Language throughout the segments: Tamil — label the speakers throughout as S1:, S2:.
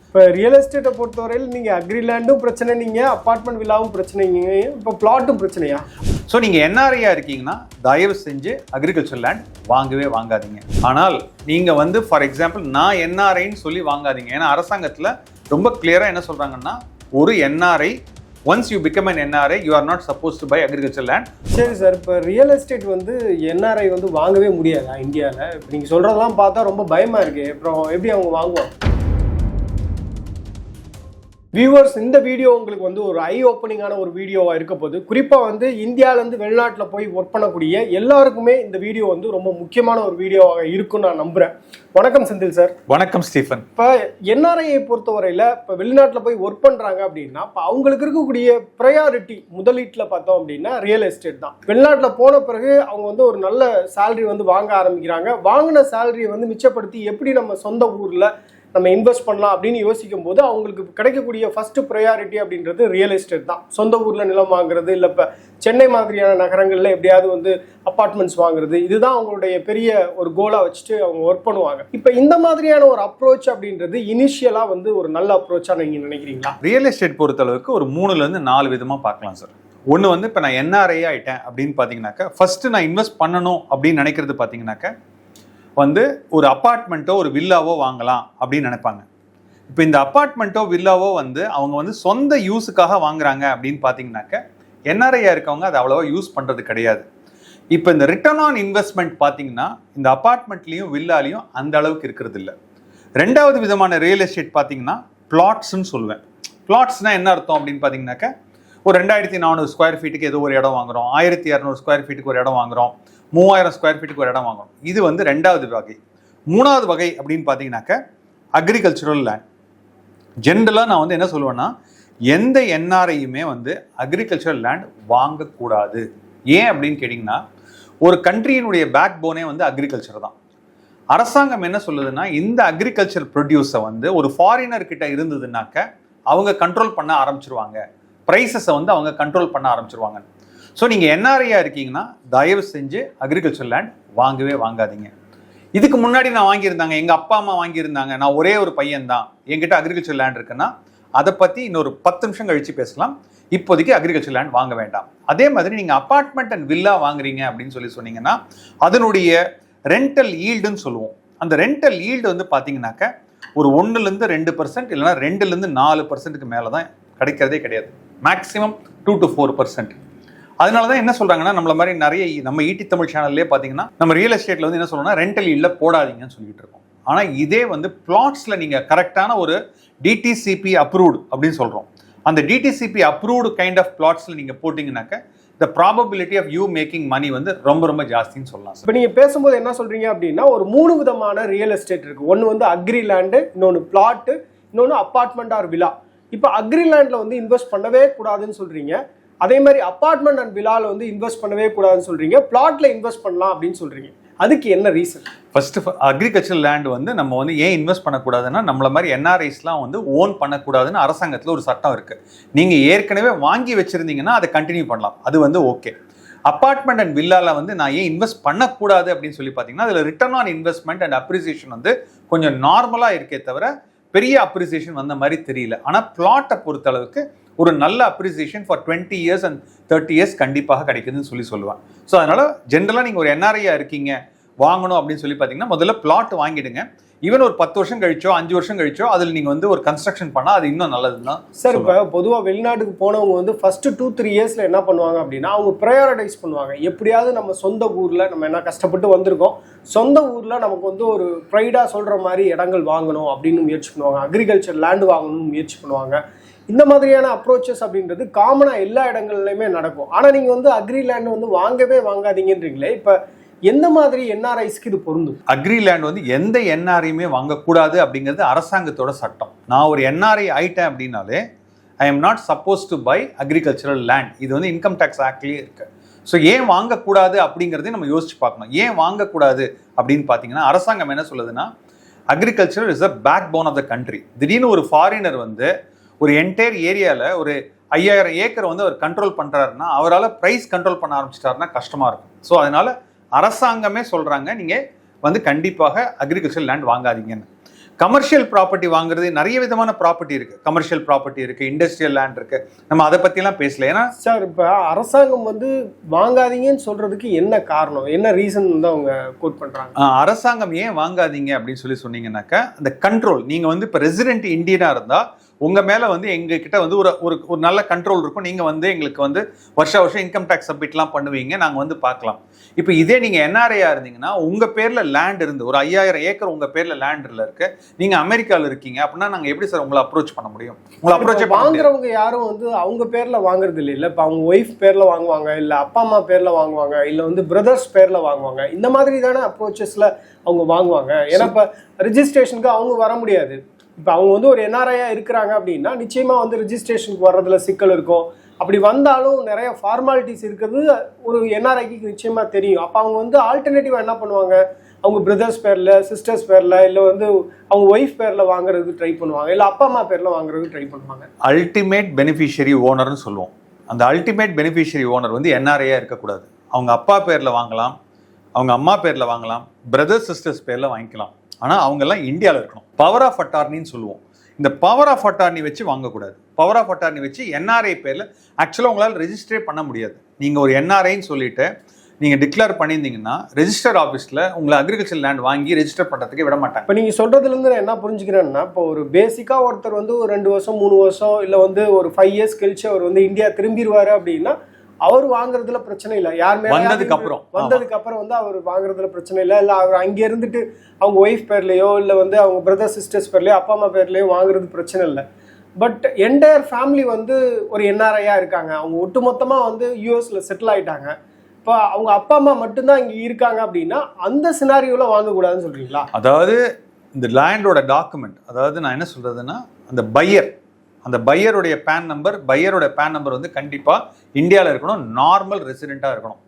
S1: இப்போ ரியல் எஸ்டேட்டை பொறுத்தவரையில் நீங்கள் அக்ரி லேண்டும் பிரச்சனை, நீங்கள் அப்பார்ட்மெண்ட் வில்லாவும் பிரச்சனைங்க, இப்போ பிளாட்டும் பிரச்சனையா?
S2: ஸோ நீங்கள் என்ஆர்ஐயாக இருக்கீங்கன்னா தயவு செஞ்சு அக்ரிகல்ச்சர் லேண்ட் வாங்கவே வாங்காதீங்க. ஆனால் நீங்கள் வந்து ஃபார் எக்ஸாம்பிள் நான் என்ஆர்ஐன்னு சொல்லி வாங்காதீங்க. ஏன்னா அரசாங்கத்தில் ரொம்ப கிளியராக என்ன சொல்கிறாங்கன்னா, ஒரு NRI once you become an NRI you are not suppose to buy agriculture land.
S1: சரி சார், இப்போ ரியல் எஸ்டேட் வந்து என்ஆர்ஐ வந்து வாங்கவே முடியாதா இந்தியாவில்? இப்போ நீங்கள் சொல்கிறதெல்லாம் பார்த்தா ரொம்ப பயமாக இருக்குது. அப்புறம் எப்படி அவங்க வாங்குவாங்க? வியூவர்ஸ், இந்த வீடியோ உங்களுக்கு வந்து ஒரு ஐ ஓப்பனிங்கான ஒரு வீடியோவாக இருக்க போது. குறிப்பாக வந்து இந்தியாவிலேருந்து வெளிநாட்டில் போய் ஒர்க் பண்ணக்கூடிய எல்லாருக்குமே இந்த வீடியோ வந்து ரொம்ப முக்கியமான ஒரு வீடியோவாக இருக்குன்னு நான் நம்புகிறேன். வணக்கம் செந்தில் சார்.
S2: வணக்கம் ஸ்டீஃபன்.
S1: இப்போ என்ஆர்ஐயை பொறுத்தவரையில் இப்போ வெளிநாட்டில் போய் ஒர்க் பண்ணுறாங்க அப்படின்னா இப்போ அவங்களுக்கு இருக்கக்கூடிய ப்ரையாரிட்டி முதலீட்டில் பார்த்தோம் அப்படின்னா ரியல் எஸ்டேட் தான். வெளிநாட்டில் போன பிறகு அவங்க வந்து ஒரு நல்ல சேலரி வந்து வாங்க ஆரம்பிக்கிறாங்க. வாங்கின சேலரியை வந்து மிச்சப்படுத்தி எப்படி நம்ம சொந்த ஊரில் நம்ம இன்வெஸ்ட் பண்ணலாம் அப்படின்னு யோசிக்கும் போது அவங்களுக்கு கிடைக்கக்கூடிய ஃபர்ஸ்ட் ப்ரையாரிட்டி அப்படின்றது ரியல் எஸ்டேட் தான். சொந்த ஊரில் நிலம் வாங்குறது, இல்லை இப்போ சென்னை மாதிரியான நகரங்களில் எப்படியாவது வந்து அப்பார்ட்மெண்ட்ஸ் வாங்குறது, இதுதான் அவங்களுடைய பெரிய ஒரு கோலாக வச்சுட்டு அவங்க ஒர்க் பண்ணுவாங்க. இப்போ இந்த மாதிரியான ஒரு அப்ரோச் அப்படின்றது இனிஷியலாக வந்து ஒரு நல்ல அப்ரோச்சாக நீங்கள் நினைக்கிறீங்களா?
S2: ரியல் எஸ்டேட் பொறுத்தளவுக்கு ஒரு 3-4 விதமாக பார்க்கலாம் சார். ஒன்று வந்து இப்போ நான் என்ஆர்ஐ ஆகிட்டேன் அப்படின்னு பார்த்தீங்கன்னாக்கா, ஃபர்ஸ்ட் நான் இன்வெஸ்ட் பண்ணணும் அப்படின்னு நினைக்கிறது பார்த்தீங்கன்னாக்கா வந்து ஒரு அப்பார்ட்மெண்ட்டோ ஒரு வில்லாவோ வாங்கலாம் அப்படின்னு நினைப்பாங்க. இப்போ இந்த அப்பார்ட்மெண்ட்டோ வில்லாவோ வந்து அவங்க வந்து சொந்த யூஸுக்காக வாங்குறாங்க அப்படின்னு பார்த்தீங்கன்னாக்க என்ஆர்ஐயாக இருக்கவங்க அதை அவ்வளோவா யூஸ் பண்ணுறது கிடையாது. இப்போ இந்த ரிட்டர்ன் ஆன் இன்வெஸ்ட்மெண்ட் பார்த்தீங்கன்னா இந்த அப்பார்ட்மெண்ட்லேயும் வில்லாலையும் அந்த அளவுக்கு இருக்கிறது இல்லை. ரெண்டாவது விதமான ரியல் எஸ்டேட் பார்த்தீங்கன்னா பிளாட்ஸ்ன்னு சொல்லுவேன். பிளாட்ஸ்னால் என்ன அர்த்தம் அப்படின்னு பார்த்தீங்கன்னாக்க ஒரு 2400 ஸ்கொயர் ஃபீட்டுக்கு ஏதோ ஒரு இடம் வாங்குகிறோம், 1200 ஸ்கொயர் ஃபீட்டுக்கு ஒரு இடம் வாங்குகிறோம், 3000 ஸ்கொயர் ஃபீட்டுக்கு ஒரு இடம் வாங்கணும். இது வந்து ரெண்டாவது வகை. மூணாவது வகை அப்படின்னு பார்த்தீங்கன்னாக்க அக்ரிகல்ச்சரல் லேண்ட். ஜென்ரலாக நான் வந்து என்ன சொல்லுவேன்னா, எந்த என்ஆர்ஐயுமே வந்து அக்ரிகல்ச்சரல் லேண்ட் வாங்கக்கூடாது. ஏன் அப்படின்னு கேட்டிங்கன்னா, ஒரு கண்ட்ரியினுடைய பேக் போனே வந்து அக்ரிகல்ச்சர் தான். அரசாங்கம் என்ன சொல்லுதுன்னா, இந்த அக்ரிகல்ச்சர் ப்ரொடியூஸை வந்து ஒரு ஃபாரினர் கிட்ட இருந்ததுனாக்க அவங்க கண்ட்ரோல் பண்ண ஆரம்பிச்சிருவாங்க, ப்ரைஸஸை வந்து அவங்க கண்ட்ரோல் பண்ண ஆரம்பிச்சிருவாங்க. ஸோ நீங்கள் என்ஆர்ஐயாக இருக்கீங்கன்னா தயவு செஞ்சு அக்ரிகல்ச்சர் லேண்ட் வாங்கவே வாங்காதீங்க. இதுக்கு முன்னாடி நான் வாங்கியிருந்தாங்க, எங்கள் அப்பா அம்மா வாங்கியிருந்தாங்க, நான் ஒரே ஒரு பையன் தான், என்கிட்ட அக்ரிகல்ச்சர் லேண்ட் இருக்குன்னா அதை பற்றி இன்னொரு 10 நிமிஷம் கழித்து பேசலாம். இப்போதைக்கு அக்ரிகல்ச்சர் லேண்ட் வாங்க வேண்டாம். அதே மாதிரி நீங்கள் அப்பார்ட்மெண்ட் அண்ட் வில்லா வாங்குறீங்க அப்படின்னு சொன்னீங்கன்னா அதனுடைய ரெண்டல் ஈல்டுன்னு சொல்லுவோம். அந்த ரெண்டல் ஈல்டு வந்து பார்த்தீங்கன்னாக்க ஒரு 1-2% இல்லைனா 2-4% மேலே தான் கிடைக்கிறதே கிடையாது. மேக்ஸிமம் 2-4%. அதனால தான் என்ன சொல்கிறாங்கன்னா, நம்மள மாதிரி நிறைய நம்ம ஈட்டி தமிழ் சேனல்லே பார்த்தீங்கன்னா நம்ம ரியல் எஸ்டேட்டில் வந்து என்ன சொல்கிறோம்னா ரெண்டல் ஈல்டில் போடாதீங்கன்னு சொல்லிட்டு இருக்கோம். ஆனால் இதே வந்து பிளாட்ஸில் நீங்கள் கரெக்டான ஒரு டிடிசிபி அப்ரூவ்டு அப்படின்னு சொல்கிறோம். அந்த டிடிசிபி அப்ரூவ்டு கைண்ட் ஆஃப் பிளாட்ஸில் நீங்கள் போட்டிங்கனாக்க the probability of you making money வந்து ரொம்ப ரொம்ப ஜாஸ்தின்னு சொல்லலாம்.
S1: இப்போ நீங்கள் பேசும்போது என்ன சொல்கிறீங்க அப்படின்னா, ஒரு 3 விதமான ரியல் எஸ்டேட் இருக்குது. ஒன்று வந்து அக்ரி லேண்டு, இன்னொன்று பிளாட்டு, இன்னொன்று அப்பார்ட்மெண்ட் ஆர் வில்லா. இப்போ அக்ரி லேண்டில் வந்து இன்வெஸ்ட் பண்ணவே கூடாதுன்னு சொல்கிறீங்க, அதே மாதிரி அப்பார்ட்மெண்ட் அண்ட் வில்லாவில் வந்து இன்வெஸ்ட் பண்ணவே கூடாதுன்னு சொல்கிறீங்க, பிளாட்டில் இன்வெஸ்ட் பண்ணலாம் அப்படின்னு சொல்கிறீங்க. அதுக்கு என்ன ரீசன்?
S2: ஃபர்ஸ்ட் அக்ரிகல்ச்சர் லேண்ட் வந்து நம்ம வந்து ஏன் இன்வெஸ்ட் பண்ணக்கூடாதுன்னா, நம்மள மாதிரி என்ஆர்ஐஸ்லாம் வந்து ஓன் பண்ணக்கூடாதுன்னு அரசாங்கத்தில் ஒரு சட்டம் இருக்குது. நீங்கள் ஏற்கனவே வாங்கி வச்சுருந்தீங்கன்னா அதை கண்டினியூ பண்ணலாம், அது வந்து ஓகே. அப்பார்ட்மெண்ட் அண்ட் வில்லாவில் வந்து நான் ஏன் இன்வெஸ்ட் பண்ணக்கூடாது அப்படின்னு சொல்லி பார்த்தீங்கன்னா, அதில் return on investment and appreciation வந்து கொஞ்சம் நார்மலாக இருக்கே தவிர பெரிய அப்ரிசியேஷன் வந்த மாதிரி தெரியல. ஆனால் பிளாட்டை பொறுத்தளவுக்கு ஒரு நல்ல appreciation for 20 years and 30 years கண்டிப்பாக கிடைக்குதுன்னு சொல்லுவேன். ஸோ அதனால் ஜென்ரலாக நீங்கள் ஒரு என்ஆர்ஐயாக இருக்கீங்க வாங்கணும் அப்படின்னு சொல்லி பார்த்தீங்கன்னா முதல்ல பிளாட் வாங்கிடுங்க. ஈவன் ஒரு 10 வருஷம் கழிச்சோ 5 வருஷம் கழிச்சோ அதில் நீங்கள் வந்து ஒரு கன்ஸ்ட்ரக்ஷன் பண்ணால் அது இன்னும் நல்லது தான்
S1: சார். இப்போ பொதுவாக வெளிநாட்டுக்கு போனவங்க வந்து ஃபர்ஸ்ட் 2-3 இயர்ஸில் என்ன பண்ணுவாங்க அப்படின்னா, அவங்க ப்ரையாரிட்டைஸ் பண்ணுவாங்க. எப்படியாவது நம்ம சொந்த ஊரில் நம்ம என்ன கஷ்டப்பட்டு வந்திருக்கோம், சொந்த ஊரில் நமக்கு வந்து ஒரு ப்ரைடாக சொல்கிற மாதிரி இடங்கள் வாங்கணும் அப்படின்னு முயற்சி பண்ணுவாங்க. அக்ரிகல்ச்சர் லேண்டு வாங்கணும்னு முயற்சி பண்ணுவாங்க. இந்த மாதிரியான அப்ரோச்சஸ் அப்படின்றது காமனாக எல்லா இடங்கள்லையுமே நடக்கும். ஆனால் நீங்கள் வந்து அக்ரி லேண்டு வந்து வாங்கவே வாங்காதீங்கன்றீங்களே, இப்போ எந்த மாதிரி என்ஆர்ஐஸ்க்கு இது பொருந்தும்?
S2: அக்ரி லேண்ட் வந்து எந்த என்ஆர்ஐயுமே வாங்கக்கூடாது அப்படிங்கிறது அரசாங்கத்தோட சட்டம். நான் ஒரு என்ஆர்ஐ ஆயிட்டேன் அப்படின்னாலே I am not suppose to buy agricultural land. இது வந்து இன்கம் டேக்ஸ் ஆக்ட்லேயே இருக்கு. ஸோ ஏன் வாங்கக்கூடாது அப்படிங்கிறதையும் நம்ம யோசிச்சு பார்க்கணும். ஏன் வாங்கக்கூடாது அப்படின்னு பார்த்தீங்கன்னா, அரசாங்கம் என்ன சொல்லுதுன்னா, agriculture is a backbone of the country. திடீர்னு ஒரு ஃபாரினர் வந்து ஒரு என்டையர் ஏரியாவில் ஒரு 5000 ஏக்கர் வந்து அவர் கண்ட்ரோல் பண்ணுறாருன்னா, அவரால் ப்ரைஸ் கண்ட்ரோல் பண்ண ஆரம்பிச்சிட்டாருன்னா கஷ்டமாக இருக்கும். ஸோ அதனால் அரசாங்கமே சொல்கிறாங்க, நீங்கள் வந்து கண்டிப்பாக அக்ரிகல்ச்சர் லேண்ட் வாங்காதீங்கன்னு. கமர்ஷியல் ப்ராப்பர்ட்டி வாங்குறது நிறைய விதமான ப்ராப்பர்ட்டி இருக்கு. கமர்ஷியல் ப்ராப்பர்ட்டி இருக்கு, இண்டஸ்ட்ரியல் லேண்ட் இருக்கு. நம்ம அதை பத்திலாம் பேசல. ஏன்னா
S1: சார் இப்போ அரசாங்கம் வந்து வாங்காதீங்கன்னு சொல்றதுக்கு என்ன காரணம், என்ன ரீசன் வந்து அவங்க கோட் பண்றாங்க?
S2: அரசாங்கம் ஏன் வாங்காதீங்க அப்படின்னு சொன்னீங்கன்னாக்கா, அந்த கண்ட்ரோல், நீங்க வந்து இப்போ ரெசிடென்ட் இந்தியனா இருந்தா உங்க மேல வந்து எங்க கிட்ட வந்து ஒரு நல்ல கண்ட்ரோல் இருக்கும். நீங்க வந்து எங்களுக்கு வந்து வருஷம் இன்கம் டேக்ஸ் சப்மிட்லாம் பண்ணுவீங்க, நாங்க வந்து பார்க்கலாம். இப்போ இதே நீங்க என்ஆர்ஐயா இருந்தீங்கன்னா உங்க பேர்ல லேண்ட் இருந்து ஒரு 5000 ஏக்கர் உங்க பேர்ல லேண்ட்ல இருக்கு, நீங்க அமெரிக்கால இருக்கீங்க அப்படின்னா நாங்க எப்படி சார் உங்களை அப்ரோச் பண்ண முடியும்? உங்களை அப்ரோச்
S1: வாங்குறவங்க யாரும் வந்து அவங்க பேர்ல வாங்குறது இல்ல. இப்ப அவங்க ஒய்ஃப் பேர்ல வாங்குவாங்க, இல்ல அப்பா அம்மா பேர்ல வாங்குவாங்க, இல்ல வந்து பிரதர்ஸ் பேர்ல வாங்குவாங்க. இந்த மாதிரி தானே அப்ரோச்சஸ்ல அவங்க வாங்குவாங்க. ஏன்னா இப்ப ரெஜிஸ்ட்ரேஷனுக்கு அவங்க வர முடியாது. இப்போ அவங்க வந்து ஒரு என்ஆர்ஐயா இருக்கிறாங்க அப்படின்னா நிச்சயமா வந்து ரெஜிஸ்ட்ரேஷனுக்கு வர்றதுல சிக்கல் இருக்கும். அப்படி வந்தாலும் நிறைய ஃபார்மாலிட்டிஸ் இருக்கிறது ஒரு என்ஆர்ஐக்கு நிச்சயமா தெரியும். அப்போ அவங்க வந்து ஆல்டர்னேட்டிவா என்ன பண்ணுவாங்க, அவங்க பிரதர்ஸ் பேர்ல, சிஸ்டர்ஸ் பேர்ல, இல்லை வந்து அவங்க ஒய்ஃப் பேர்ல வாங்குறதுக்கு ட்ரை பண்ணுவாங்க, இல்லை அப்பா அம்மா பேர்ல வாங்குறதுக்கு ட்ரை பண்ணுவாங்க.
S2: அல்டிமேட் பெனிஃபிஷியரி ஓனர்னு சொல்லுவோம். அந்த அல்டிமேட் பெனிஃபிஷியரி ஓனர் வந்து என்ஆர்ஐயா இருக்கக்கூடாது. அவங்க அப்பா பேர்ல வாங்கலாம், அவங்க அம்மா பேர்ல வாங்கலாம், பிரதர்ஸ் சிஸ்டர்ஸ் பேர்ல வாங்கிக்கலாம். ஆனால் அவங்கெல்லாம் இந்தியாவில் இருக்கணும். பவர் ஆஃப் அட்டார்னின்னு சொல்லுவோம். இந்த பவர் ஆஃப் அட்டார்னி வச்சு வாங்கக்கூடாது. பவர் ஆஃப் அட்டார்னி வச்சு என்ஆர்ஐ பேரில் ஆக்சுவலாக உங்களால் ரெஜிஸ்டரே பண்ண முடியாது. நீங்கள் ஒரு என்ஆர்ஐன்னு சொல்லிட்டு நீங்கள் டிக்ளேர் பண்ணியிருந்தீங்கன்னா ரெஜிஸ்டர் ஆஃபீஸில் உங்களை அக்ரிகல்ச்சர் லேண்ட் வாங்கி ரெஜிஸ்டர் பண்ணுறதுக்கு விட மாட்டாங்க.
S1: இப்போ நீங்கள் சொல்கிறதுலேருந்து நான் என்ன புரிஞ்சுக்கிறேன்னா, இப்போ ஒரு பேசிக்காக ஒருத்தர் வந்து ஒரு 2 வருஷம் 3 வருஷம் இல்லை வந்து ஒரு 5 இயர்ஸ் கழிச்சு அவர் வந்து இந்தியா திரும்பிடுவார் அப்படின்னா அவர் வாங்குறதுல பிரச்சனை இல்லை. யாருமே வந்ததுக்கு அப்புறம் வந்து அவர் வாங்குறதுல பிரச்சனை இல்லை. இல்லை அவர் அங்கே இருந்துட்டு அவங்க ஒய்ஃப் பேர்லையோ இல்லை வந்து அவங்க பிரதர் சிஸ்டர்ஸ் பேர்லையோ அப்பா அம்மா பேர்லையோ வாங்குறது பிரச்சனை இல்லை. பட் என்டையர் ஃபேமிலி வந்து ஒரு என்ஆர்ஐயா இருக்காங்க, அவங்க ஒட்டுமொத்தமாக வந்து யூஎஸ்ல செட்டில் ஆயிட்டாங்க. இப்போ அவங்க அப்பா அம்மா மட்டும்தான் இங்கே இருக்காங்க அப்படின்னா அந்த சினாரியோவில் வாங்கக்கூடாதுன்னு சொல்றீங்களா?
S2: அதாவது இந்த லேண்டோட டாக்குமெண்ட், அதாவது நான் என்ன சொல்றதுன்னா, அந்த பையருடைய பேன் நம்பர் வந்து கண்டிப்பாக இந்தியாவில் இருக்கணும், நார்மல் ரெசிடென்ட்டாக இருக்கணும்.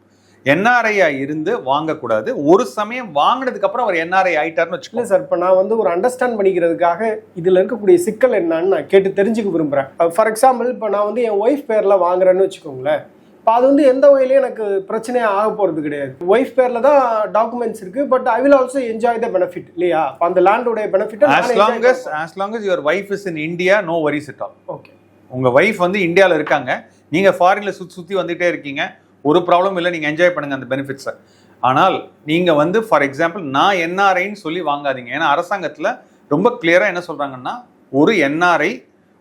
S2: என்ஆர்ஐயா இருந்து வாங்கக்கூடாது. ஒரு சமயம் வாங்கினதுக்கு அப்புறம் அவர் என்ஆர்ஐ ஆயிட்டாருன்னு வச்சுக்கோங்க.
S1: சார் இப்போ நான் வந்து ஒரு அண்டர்ஸ்டாண்ட் பண்ணிக்கிறதுக்காக இதில் இருக்கக்கூடிய சிக்கல் என்னன்னு நான் கேட்டு தெரிஞ்சுக்க விரும்புகிறேன். ஃபார் எக்ஸாம்பிள் இப்போ நான் வந்து என் ஒய்ஃப் பேரில் வாங்குறேன்னு வச்சுக்கோங்களேன். இப்போ அது வந்து எந்த வகையிலையும் எனக்கு பிரச்சனையாக ஆக போகிறது கிடையாது. ஒய்ஃப் பேரில் தான் டாக்குமெண்ட்ஸ் இருக்குது, but I will also enjoy the benefit இல்லையா? அந்த லேண்டோட benefit
S2: as long as your wife is in India, no worries at all.
S1: Okay,
S2: உங்கள் ஒய்ஃப் வந்து இந்தியாவில் இருக்காங்க, நீங்கள் ஃபாரினில் சுற்றி வந்துகிட்டே இருக்கீங்க, ஒரு ப்ராப்ளம் இல்லை, நீங்கள் என்ஜாய் பண்ணுங்கள் அந்த பெனிஃபிட்ஸை. ஆனால் நீங்கள் வந்து ஃபார் எக்ஸாம்பிள் நான் என்ஆர்ஐன்னு சொல்லி வாங்காதீங்க. ஏன்னா அரசாங்கத்தில் ரொம்ப கிளியராக என்ன சொல்கிறாங்கன்னா, ஒரு NRI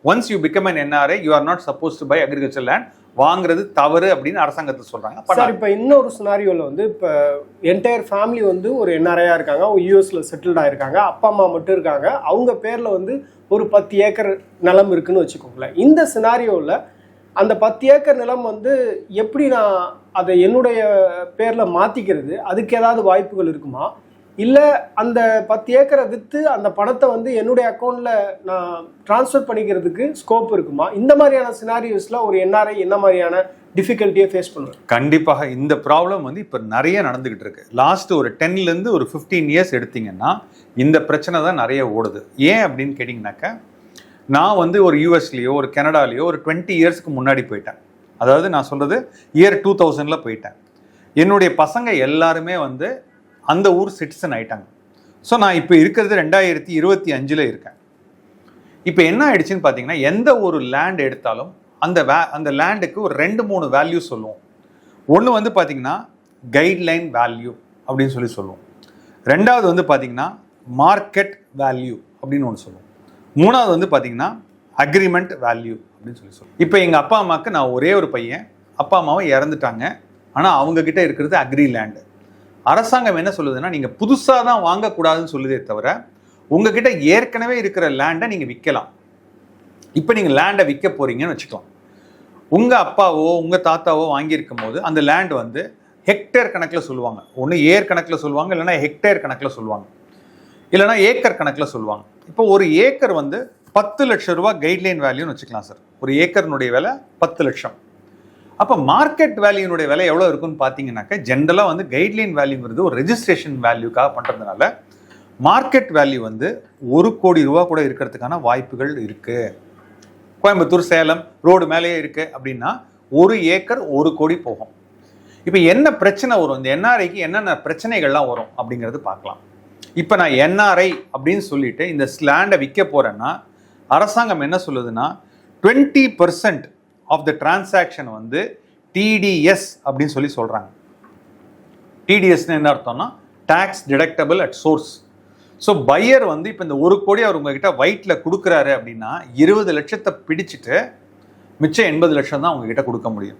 S2: once you become an NRI you are not suppose to buy agriculture land வாங்குறது தவறு அப்படின்னு அரசாங்கத்தில் சொல்கிறாங்க.
S1: சார் இப்போ இன்னொரு சினாரியோவில் வந்து இப்போ என்டையர் ஃபேமிலி வந்து ஒரு என்ஆர்ஐயா இருக்காங்க, அவங்க யூஎஸ்ல செட்டில்ட் ஆயிருக்காங்க, அப்பா அம்மா மட்டும் இருக்காங்க, அவங்க பேரில் வந்து ஒரு 10 ஏக்கர் நிலம் இருக்குன்னு வச்சுக்கோங்களேன். இந்த சினாரியோவில் அந்த 10 ஏக்கர் நிலம் வந்து எப்படி நான் அதை என்னுடைய பேரில் மாற்றிக்கிறது, அதுக்கு ஏதாவது வாய்ப்புகள் இருக்குமா? இல்லை அந்த 10 ஏக்கரை விற்று அந்த பணத்தை வந்து என்னுடைய அக்கௌண்ட்டில் நான் ட்ரான்ஸ்ஃபர் பண்ணிக்கிறதுக்கு ஸ்கோப் இருக்குமா? இந்த மாதிரியான சினாரியோஸில் ஒரு என்ஆர்ஐ என்ன மாதிரியான டிஃபிகல்ட்டியை ஃபேஸ் பண்ணுவேன்?
S2: கண்டிப்பாக இந்த ப்ராப்ளம் வந்து இப்போ நிறைய நடந்துக்கிட்டு இருக்கு. லாஸ்ட் ஒரு 10லேருந்து ஒரு 15 இயர்ஸ் எடுத்தீங்கன்னா இந்த பிரச்சனை தான் நிறைய ஓடுது. ஏன் அப்படின்னு கேட்டிங்கனாக்கா, நான் வந்து ஒரு யூஎஸ்லேயோ ஒரு கனடாலேயோ ஒரு 20 இயர்ஸ்க்கு முன்னாடி போயிட்டேன். அதாவது நான் சொல்கிறது இயர் 2000 போயிட்டேன். என்னுடைய பசங்க எல்லாருமே வந்து அந்த ஊர் சிட்டிசன் ஆயிட்டாங்க. ஸோ நான் இப்போ இருக்கிறது 2025 இருக்கேன். இப்போ என்ன ஆயிடுச்சுன்னு பார்த்தீங்கன்னா, எந்த ஒரு லேண்ட் எடுத்தாலும் அந்த லேண்டுக்கு ஒரு 2-3 வேல்யூ சொல்லுவோம். ஒன்று வந்து பார்த்தீங்கன்னா கைட்லைன் வேல்யூ அப்படின்னு சொல்லுவோம். ரெண்டாவது வந்து பார்த்தீங்கன்னா மார்க்கெட் வேல்யூ அப்படின்னு ஒன்று சொல்லுவோம். மூணாவது வந்து பார்த்தீங்கன்னா அக்ரிமெண்ட் வேல்யூ அப்படின்னு சொல்லுவோம். இப்போ எங்கள் அப்பா அம்மாவுக்கு நான் ஒரே ஒரு பையன், அப்பா அம்மாவும் இறந்துட்டாங்க. ஆனால் அவங்கக்கிட்ட இருக்கிறது அக்ரி லேண்டு. அரசாங்கம் என்ன சொல்லுதுன்னா, நீங்கள் புதுசாக தான் வாங்கக்கூடாதுன்னு சொல்லுதே தவிர உங்ககிட்ட ஏற்கனவே இருக்கிற லேண்டை நீங்கள் விற்கலாம். இப்போ நீங்கள் லேண்டை விற்க போகிறீங்கன்னு வச்சுக்கலாம். உங்கள் அப்பாவோ உங்கள் தாத்தாவோ வாங்கியிருக்கும் போது அந்த லேண்ட் வந்து ஹெக்டேர் கணக்கில் சொல்லுவாங்க. ஒன்று ஏர் கணக்கில் சொல்லுவாங்க, இல்லைனா ஹெக்டேர் கணக்கில் சொல்லுவாங்க, இல்லைனா ஏக்கர் கணக்கில் சொல்லுவாங்க. இப்போ ஒரு ஏக்கர் வந்து 10 லட்சம் ரூபா கைட்லைன் வேல்யூன்னு வச்சுக்கலாம் சார். ஒரு ஏக்கர்னுடைய விலை 10 லட்சம். அப்போ மார்க்கெட் வேல்யூனுடைய விலை எவ்வளோ இருக்குன்னு பார்த்தீங்கன்னாக்கா, ஜென்ரலாக வந்து கைட்லைன் வேல்யூங்கிறது ஒரு ரெஜிஸ்ட்ரேஷன் வேல்யூக்காக பண்ணுறதுனால மார்க்கெட் வேல்யூ வந்து 1 கோடி ரூபா கூட இருக்கிறதுக்கான வாய்ப்புகள் இருக்குது. கோயம்புத்தூர் சேலம் ரோடு மேலேயே இருக்குது அப்படின்னா 1 ஏக்கர் 1 கோடி போகும். இப்போ என்ன பிரச்சனை வரும், இந்த என்ஆர்ஐக்கு என்னென்ன பிரச்சனைகள்லாம் வரும் அப்படிங்கிறது பார்க்கலாம். இப்போ நான் என்ஆர்ஐ அப்படின்னு சொல்லிட்டு இந்த லேண்டை விற்க போறேன்னா அரசாங்கம் என்ன சொல்லுதுன்னா 20% ஆஃப் த டிரான்சாக்ஷன் வந்து டிடிஎஸ் அப்படின்னு சொல்லி சொல்றாங்க. டிடிஎஸ்னு என்ன அர்த்தம்னா tax deductible at source. So buyer வந்து இப்போ இந்த 1 கோடி அவர் உங்ககிட்ட வயிற்றுல கொடுக்குறாரு அப்படின்னா 20 லட்சத்தை பிடிச்சிட்டு மிச்சம் 80 லட்சம் தான் உங்ககிட்ட கொடுக்க முடியும்.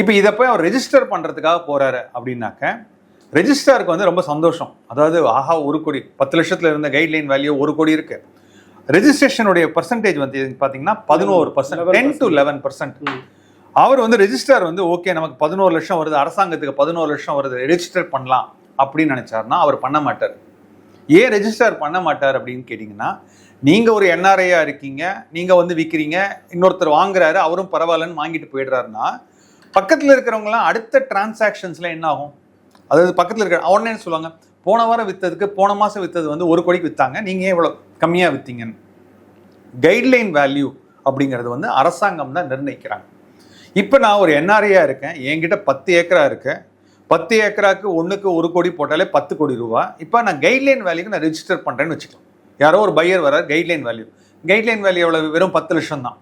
S2: இப்போ இதை போய் அவர் ரெஜிஸ்டர் பண்ணுறதுக்காக போறாரு அப்படின்னாக்க ரெஜிஸ்டாருக்கு வந்து ரொம்ப சந்தோஷம். அதாவது ஆஹா 1 கோடி 10 லட்சத்தில் இருந்த கைட்லைன் வேல்யூ 1 கோடி இருக்கு. ரெஜிஸ்ட்ரேஷனுடைய பர்சன்டேஜ் வந்து பார்த்தீங்கன்னா 11%, 10 to 11%. அவர் வந்து ரெஜிஸ்டர் வந்து ஓகே நமக்கு 11 லட்சம் வருது, அரசாங்கத்துக்கு 11 லட்சம் வருது, ரெஜிஸ்டர் பண்ணலாம் அப்படின்னு நினைச்சாருன்னா அவர் பண்ண மாட்டார். ஏன் ரெஜிஸ்டர் பண்ண மாட்டார் அப்படின்னு கேட்டிங்கன்னா, நீங்கள் ஒரு என்ஆர்ஐயா இருக்கீங்க, நீங்கள் வந்து விற்கிறீங்க, இன்னொருத்தர் வாங்குறாரு, அவரும் பரவாயில்லன்னு வாங்கிட்டு போயிடுறாருன்னா பக்கத்தில் இருக்கிறவங்களாம் அடுத்த டிரான்சாக்ஷன்ஸில் என்ன ஆகும்? அதாவது பக்கத்தில் இருக்கிற உடனே சொல்லுவாங்க, போன வாரம் விற்றதுக்கு போன மாதம் விற்றது வந்து 1 கோடிக்கு விற்றாங்க, நீங்கள் ஏன் இவ்வளோ கம்மியாக விற்றீங்கன்னு. கைட்லைன் வேல்யூ அப்படிங்கிறது வந்து அரசாங்கம் தான் நிர்ணயிக்கிறாங்க. இப்போ நான் ஒரு என்ஆர்ஐயா இருக்கேன், என்கிட்ட 10 ஏக்கரா இருக்கு, 10 ஏக்கராக்கு 1 கோடி போட்டாலே 10 கோடி ரூபா. இப்போ நான் கைட்லைன் வேல்யூக்கு நான் ரெஜிஸ்டர் பண்ணுறேன்னு வச்சுக்கலாம். யாரோ ஒரு பையர் வர கைட்லைன் வேல்யூ எவ்வளவு? வெறும் 10 லட்சம் தான்.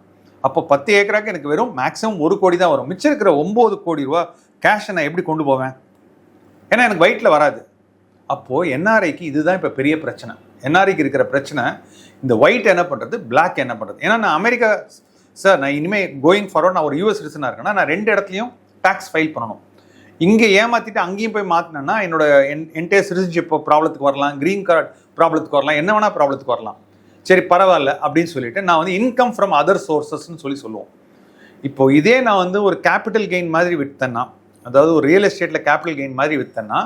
S2: அப்போ 10 ஏக்கராக்கு எனக்கு வெறும் மேக்ஸிமம் 1 கோடி தான் வரும். மிச்சம் இருக்கிற 9 கோடி ரூபா கேஷை நான் எப்படி கொண்டு போவேன்? ஏன்னா எனக்கு வயிற்றில் வராது. அப்போது என்ஆர்ஐக்கு இதுதான் இப்போ பெரிய பிரச்சனை. என்ஆர்ஐக்கு இருக்கிற பிரச்சனை இந்த ஒயிட் என்ன பண்ணுறது, பிளாக் என்ன பண்ணுறது. ஏன்னா நான் அமெரிக்கா சார், நான் இனிமேல் கோயிங் ஃபார்வர்ட் நான் ஒரு யூஎஸ் சிட்டிசனாக இருக்கேன்னா நான் 2 இடத்துலையும் டேக்ஸ் ஃபைல் பண்ணணும். இங்கே ஏமாற்றிட்டு அங்கேயும் போய் மாற்றினேன்னா என்னோட என்டையர் சிட்டிசன்ஷிப் ப்ராப்ளத்துக்கு வரலாம், க்ரீன் கார்டு ப்ராப்ளத்துக்கு வரலாம், என்ன வேணால் ப்ராப்ளத்துக்கு வரலாம். சரி பரவாயில்ல அப்படின்னு சொல்லிட்டு நான் வந்து இன்கம் ஃப்ரம் அதர் சோர்சஸ்ன்னு சொல்லுவோம். இப்போ இதே நான் வந்து ஒரு கேபிட்டல் கெயின் மாதிரி விற்றேன்னா, அதாவது ஒரு ரியல் எஸ்டேட்டில் கேபிட்டல் கெயின் மாதிரி விற்றேன்னா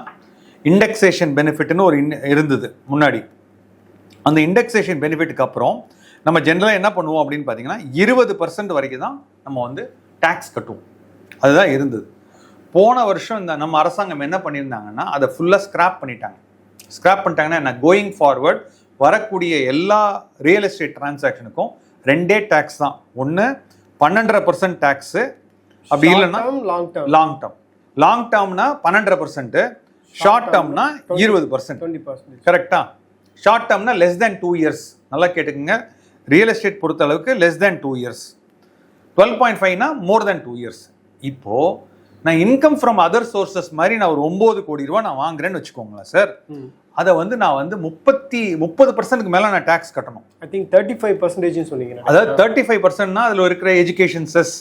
S2: இண்டெக்ஸேஷன் பெனிஃபிட்னு ஒரு இருந்தது முன்னாடி. அந்த இண்டெக்ஸேஷன் பெனிஃபிட்டுக்கு அப்புறம் நம்ம ஜென்ரலாக என்ன பண்ணுவோம் அப்படின்னு பார்த்தீங்கன்னா 20% வரைக்கும் தான் நம்ம வந்து டேக்ஸ் கட்டுவோம். அதுதான் இருந்தது. போன வருஷம் இந்த நம்ம அரசாங்கம் என்ன பண்ணியிருந்தாங்கன்னா அதை ஃபுல்லாக ஸ்கிராப் பண்ணிட்டாங்கன்னா என்ன, கோயிங் ஃபார்வர்ட் வரக்கூடிய எல்லா ரியல் எஸ்டேட் டிரான்சாக்ஷனுக்கும் 2 டேக்ஸ் தான். ஒன்று 12.5% டேக்ஸு, அப்படி இல்லைன்னா லாங் டேர்ம்னா 12%, ஷார்ட் டேர்ம்னா 20%. கரெக்டா? ஷார்ட் டேர்ம்னா லெஸ் தேன் 2 இயர்ஸ். நல்லா கேட்டுக்குங்க, ரியல் எஸ்டேட் பொறுத்த அளவுக்கு லெஸ் தேன் 2 இயர்ஸ். 12.5னா மோர் தேன் 2 இயர்ஸ். இப்போ நான் இன்கம் ஃப்ரம் அதர் சோர்சஸ் மாதிரி நான் ஒரு 9 கோடி ரூபா நான் வாங்குறேன்னு வச்சுக்கோங்களேன் சார். அதை வந்து நான் வந்து 30%க்கு மேலே நான் டேக்ஸ் கட்டணும்.
S1: ஐ திங்க் 35% சொன்னீங்க.
S2: அதாவது 35%னா அதில் இருக்கிற எஜுகேஷன் செஸ்,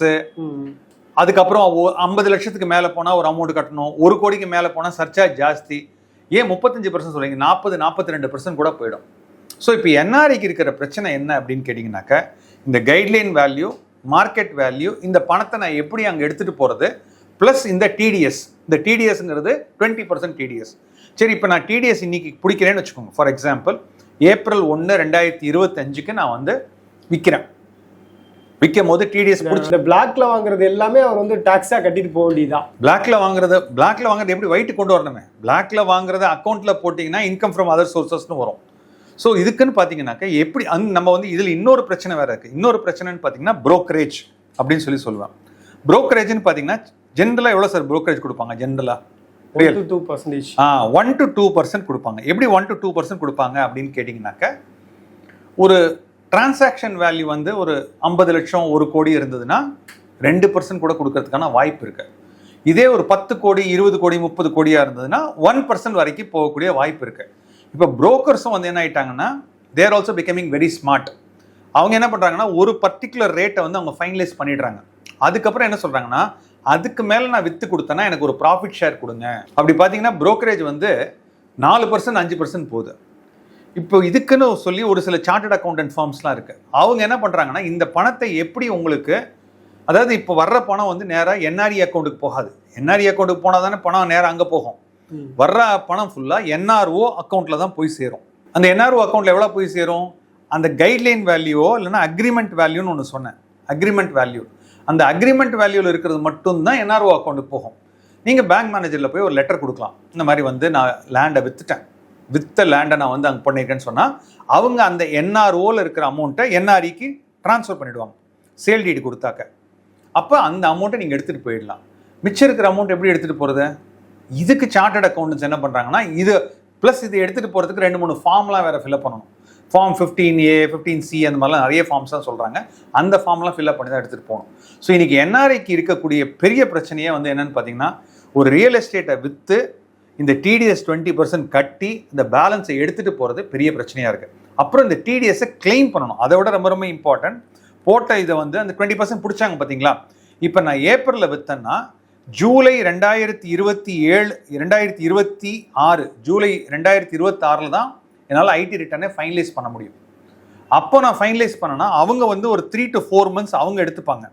S2: அதுக்கப்புறம் 50 லட்சத்துக்கு மேலே போனால் ஒரு அமௌண்ட் கட்டணும், 1 கோடிக்கு மேலே போனால் சர்சார்ஜ் ஜாஸ்தி. ஏன் 35% சொல்றீங்க? 40-42% கூட போயிடும். ஸோ இப்போ என்ஆர்ஐக்கு இருக்கிற பிரச்சனை என்ன அப்படின்னு கேட்டிங்கனாக்கா, இந்த கைட்லைன் வேல்யூ, மார்க்கெட் வேல்யூ, இந்த பணத்தை நான் எப்படி அங்கே எடுத்துகிட்டு போகிறது, ப்ளஸ் இந்த டிடிஎஸ். இந்த டிடிஎஸ்ங்கிறது 20% டிடிஎஸ். சரி, இப்போ நான் டிடிஎஸ் இன்னைக்கு பிடிக்கிறேன்னு வச்சுக்கோங்க. ஃபார் எக்ஸாம்பிள் April 1, 2025 நான் வந்து விற்கும் போது டிடிஎஸ் பிடிச்சி
S1: பிளாக்ல வாங்குறது எல்லாமே அவர் வந்து டாக்ஸா கட்டிட்டு போக வேண்டியதான்.
S2: பிளாக்ல வாங்குறது எப்படி வயிட்டு கொண்டு வரணுமே. பிளாக்ல வாங்குறத அக்கௌண்ட்ல போட்டிங்கன்னா இன்கம் ஃப்ரம் அதர் சோர்சஸ்னு வரும். ஸோ இதுக்குன்னு பார்த்தீங்கன்னாக்கா எப்படி நம்ம வந்து இதில் இன்னொரு பிரச்சனை வேற இருக்கு. இன்னொரு பிரச்சனைன்னு பார்த்தீங்கன்னா புரோக்கரேஜ் அப்படின்னு சொல்லுவேன். புரோக்கரேஜ்னு பார்த்தீங்கன்னா ஜென்ரலாக எவ்வளோ சார் புரோக்கரேஜ் கொடுப்பாங்க? ஜென்ரலாக
S1: 1 to 2%.
S2: 1 to 2% கொடுப்பாங்க. எப்படி 1 to 2% கொடுப்பாங்க அப்படின்னு கேட்டிங்கனாக்கா, ஒரு டிரான்சாக்ஷன் வேல்யூ வந்து ஒரு 50 லட்சம் 1 கோடி இருந்ததுன்னா 2% கூட கொடுக்கறதுக்கான வாய்ப்பு இருக்கு. இதே ஒரு 10 கோடி 20 கோடி 30 கோடியா இருந்ததுன்னா 1% வரைக்கும் போகக்கூடிய வாய்ப்பு இருக்கு. இப்போ புரோக்கர்ஸும் வந்து என்ன ஆயிட்டாங்கன்னா, தேர் ஆல்சோ பிகமிங் வெரி ஸ்மார்ட். அவங்க என்ன பண்றாங்கன்னா, ஒரு பர்டிகுலர் ரேட்டை வந்து அவங்க ஃபைனலைஸ் பண்ணிடுறாங்க. அதுக்கப்புறம் என்ன சொல்றாங்கன்னா, அதுக்கு மேலே நான் விற்று கொடுத்தேன்னா எனக்கு ஒரு ப்ராஃபிட் ஷேர் கொடுங்க. அப்படி பார்த்தீங்கன்னா புரோக்கரேஜ் வந்து 4% 5% போகுது. இப்போ இதுக்குன்னு சொல்லி ஒரு சில சார்ட்டர்ட் அக்கௌண்டன்ட் ஃபார்ம்ஸ்லாம் இருக்குது. அவங்க என்ன பண்ணுறாங்கன்னா, இந்த பணத்தை எப்படி உங்களுக்கு, அதாவது இப்போ வர்ற பணம் வந்து நேராக என்ஆர்இ அக்கௌண்ட்டுக்கு போகாது. என்ஆர்இ அக்கௌண்ட்டுக்கு போனால் தானே பணம் நேராக அங்கே போகும். வர்ற பணம் ஃபுல்லாக என்ஆர்ஓ அக்கௌண்ட்டில் தான் போய் சேரும். அந்த என்ஆர்ஓ அக்கௌண்ட்டில் எவ்வளோ போய் சேரும்? அந்த கைட்லைன் வேல்யூவோ இல்லைன்னா அக்ரிமெண்ட் வேல்யூன்னு ஒன்று சொன்னேன். அக்ரிமெண்ட் வேல்யூ, அந்த அக்ரிமெண்ட் வேல்யூவில் இருக்கிறது மட்டும்தான் என்ஆர்ஓ அக்கௌண்ட்டுக்கு போகும். நீங்கள் பேங்க் மேனேஜரில் போய் ஒரு லெட்டர் கொடுக்கலாம், இந்த மாதிரி வந்து நான் லேண்டை விற்ற லேண்டை நான் வந்து அங்கே பண்ணியிருக்கேன்னு சொன்னால் அவங்க அந்த என்ஆர்ஓவில் இருக்கிற அமௌண்ட்டை என்ஆர்இக்கு ட்ரான்ஸ்ஃபர் பண்ணிவிடுவாங்க, சேல் டீடு கொடுத்தாக்க. அப்போ அந்த அமௌண்ட்டை நீங்கள் எடுத்துகிட்டு போயிடலாம். மிச்சம் இருக்கிற அமௌண்ட் எப்படி எடுத்துகிட்டு போகிறது? இதுக்கு சார்ட்டர்ட் அக்கௌண்டன்ஸ் என்ன பண்ணுறாங்கன்னா, இது ப்ளஸ் இது எடுத்துகிட்டு போகிறதுக்கு 2-3 ஃபார்ம்லாம் வேறு ஃபில்அப் பண்ணணும். ஃபார்ம் 15A 15C அந்த மாதிரிலாம் நிறைய ஃபார்ம்ஸ் தான் சொல்கிறாங்க. அந்த ஃபார்ம்லாம் ஃபில்அப் பண்ணி தான் எடுத்துகிட்டு போகணும். ஸோ இன்றைக்கி என்ஆர்ஐக்கு இருக்கக்கூடிய பெரிய பிரச்சனையே வந்து என்னென்னு பார்த்தீங்கன்னா, ஒரு ரியல் எஸ்டேட்டை விற்று இந்த TDS 20% கட்டி இந்த பேலன்ஸை எடுத்துகிட்டு போகிறது பெரிய பிரச்சனையாக இருக்குது. அப்புறம் இந்த TDSஐ கிளைம் பண்ணணும். அதை விட ரொம்ப ரொம்ப இம்பார்ட்டன்ட், போட்ட இதை வந்து அந்த 20% பிடிச்சாங்க பார்த்தீங்களா, இப்போ நான் ஏப்ரலில் விற்றேன்னா ஜூலை 2026 ஜூலை 2026 தான் என்னால் ஐடி ரிட்டர்னை ஃபைனலைஸ் பண்ண முடியும். அப்போ நான் ஃபைனலைஸ் பண்ணேன்னா அவங்க வந்து ஒரு 3 to 4 months அவங்க எடுத்துப்பாங்க.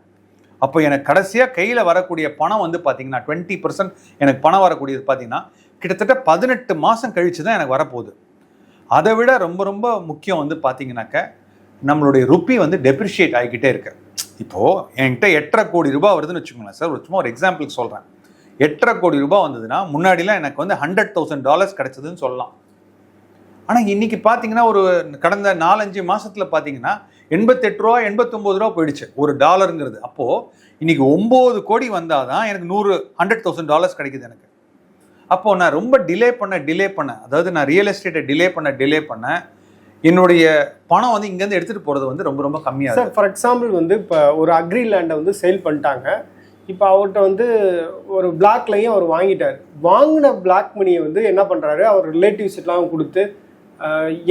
S2: அப்போ எனக்கு கடைசியாக கையில் வரக்கூடிய பணம் வந்து பார்த்தீங்கன்னா 20% எனக்கு பணம் வரக்கூடியது பார்த்தீங்கன்னா கிட்டத்தட்ட 18 மாதம் கழித்து தான் எனக்கு வரப்போகுது. அதை விட ரொம்ப ரொம்ப முக்கியம் வந்து பார்த்தீங்கன்னாக்க நம்மளுடைய ருப்பி வந்து டெப்ரிஷியேட் ஆகிக்கிட்டே இருக்கு. இப்போது என்கிட்ட 8.5 கோடி ரூபாய் வருதுன்னு வச்சுக்கோங்களேன் சார், சும்மா ஒரு எக்ஸாம்பிளுக்கு சொல்கிறேன். 8.5 கோடி ரூபாய் வந்ததுன்னா முன்னாடிலாம் எனக்கு வந்து $100,000 கிடைச்சதுன்னு சொல்லலாம். ஆனால் இன்றைக்கி பார்த்தீங்கன்னா ஒரு கடந்த 4-5 மாதத்தில் பார்த்தீங்கன்னா 88 ரூபா 89 ரூபா போயிடுச்சு ஒரு டாலருங்கிறது. அப்போது இன்றைக்கி 9 கோடி வந்தால் தான் எனக்கு $100,000 கிடைக்குது எனக்கு. அப்போது நான் ரொம்ப டிலே பண்ண அதாவது நான் ரியல் எஸ்டேட்டை டிலே பண்ண என்னுடைய பணம் வந்து இங்கேருந்து எடுத்துகிட்டு போகிறது வந்து ரொம்ப ரொம்ப கம்மியாக
S1: சார். ஃபார் எக்ஸாம்பிள் வந்து இப்போ ஒரு அக்ரி லேண்டை வந்து சேல் பண்ணிட்டாங்க. இப்போ அவர்கிட்ட வந்து ஒரு பிளாக்லையும் அவர் வாங்கிட்டார். வாங்கின பிளாக் மணியை வந்து என்ன பண்ணுறாரு, அவர் ரிலேட்டிவ்ஸ்லாம் கொடுத்து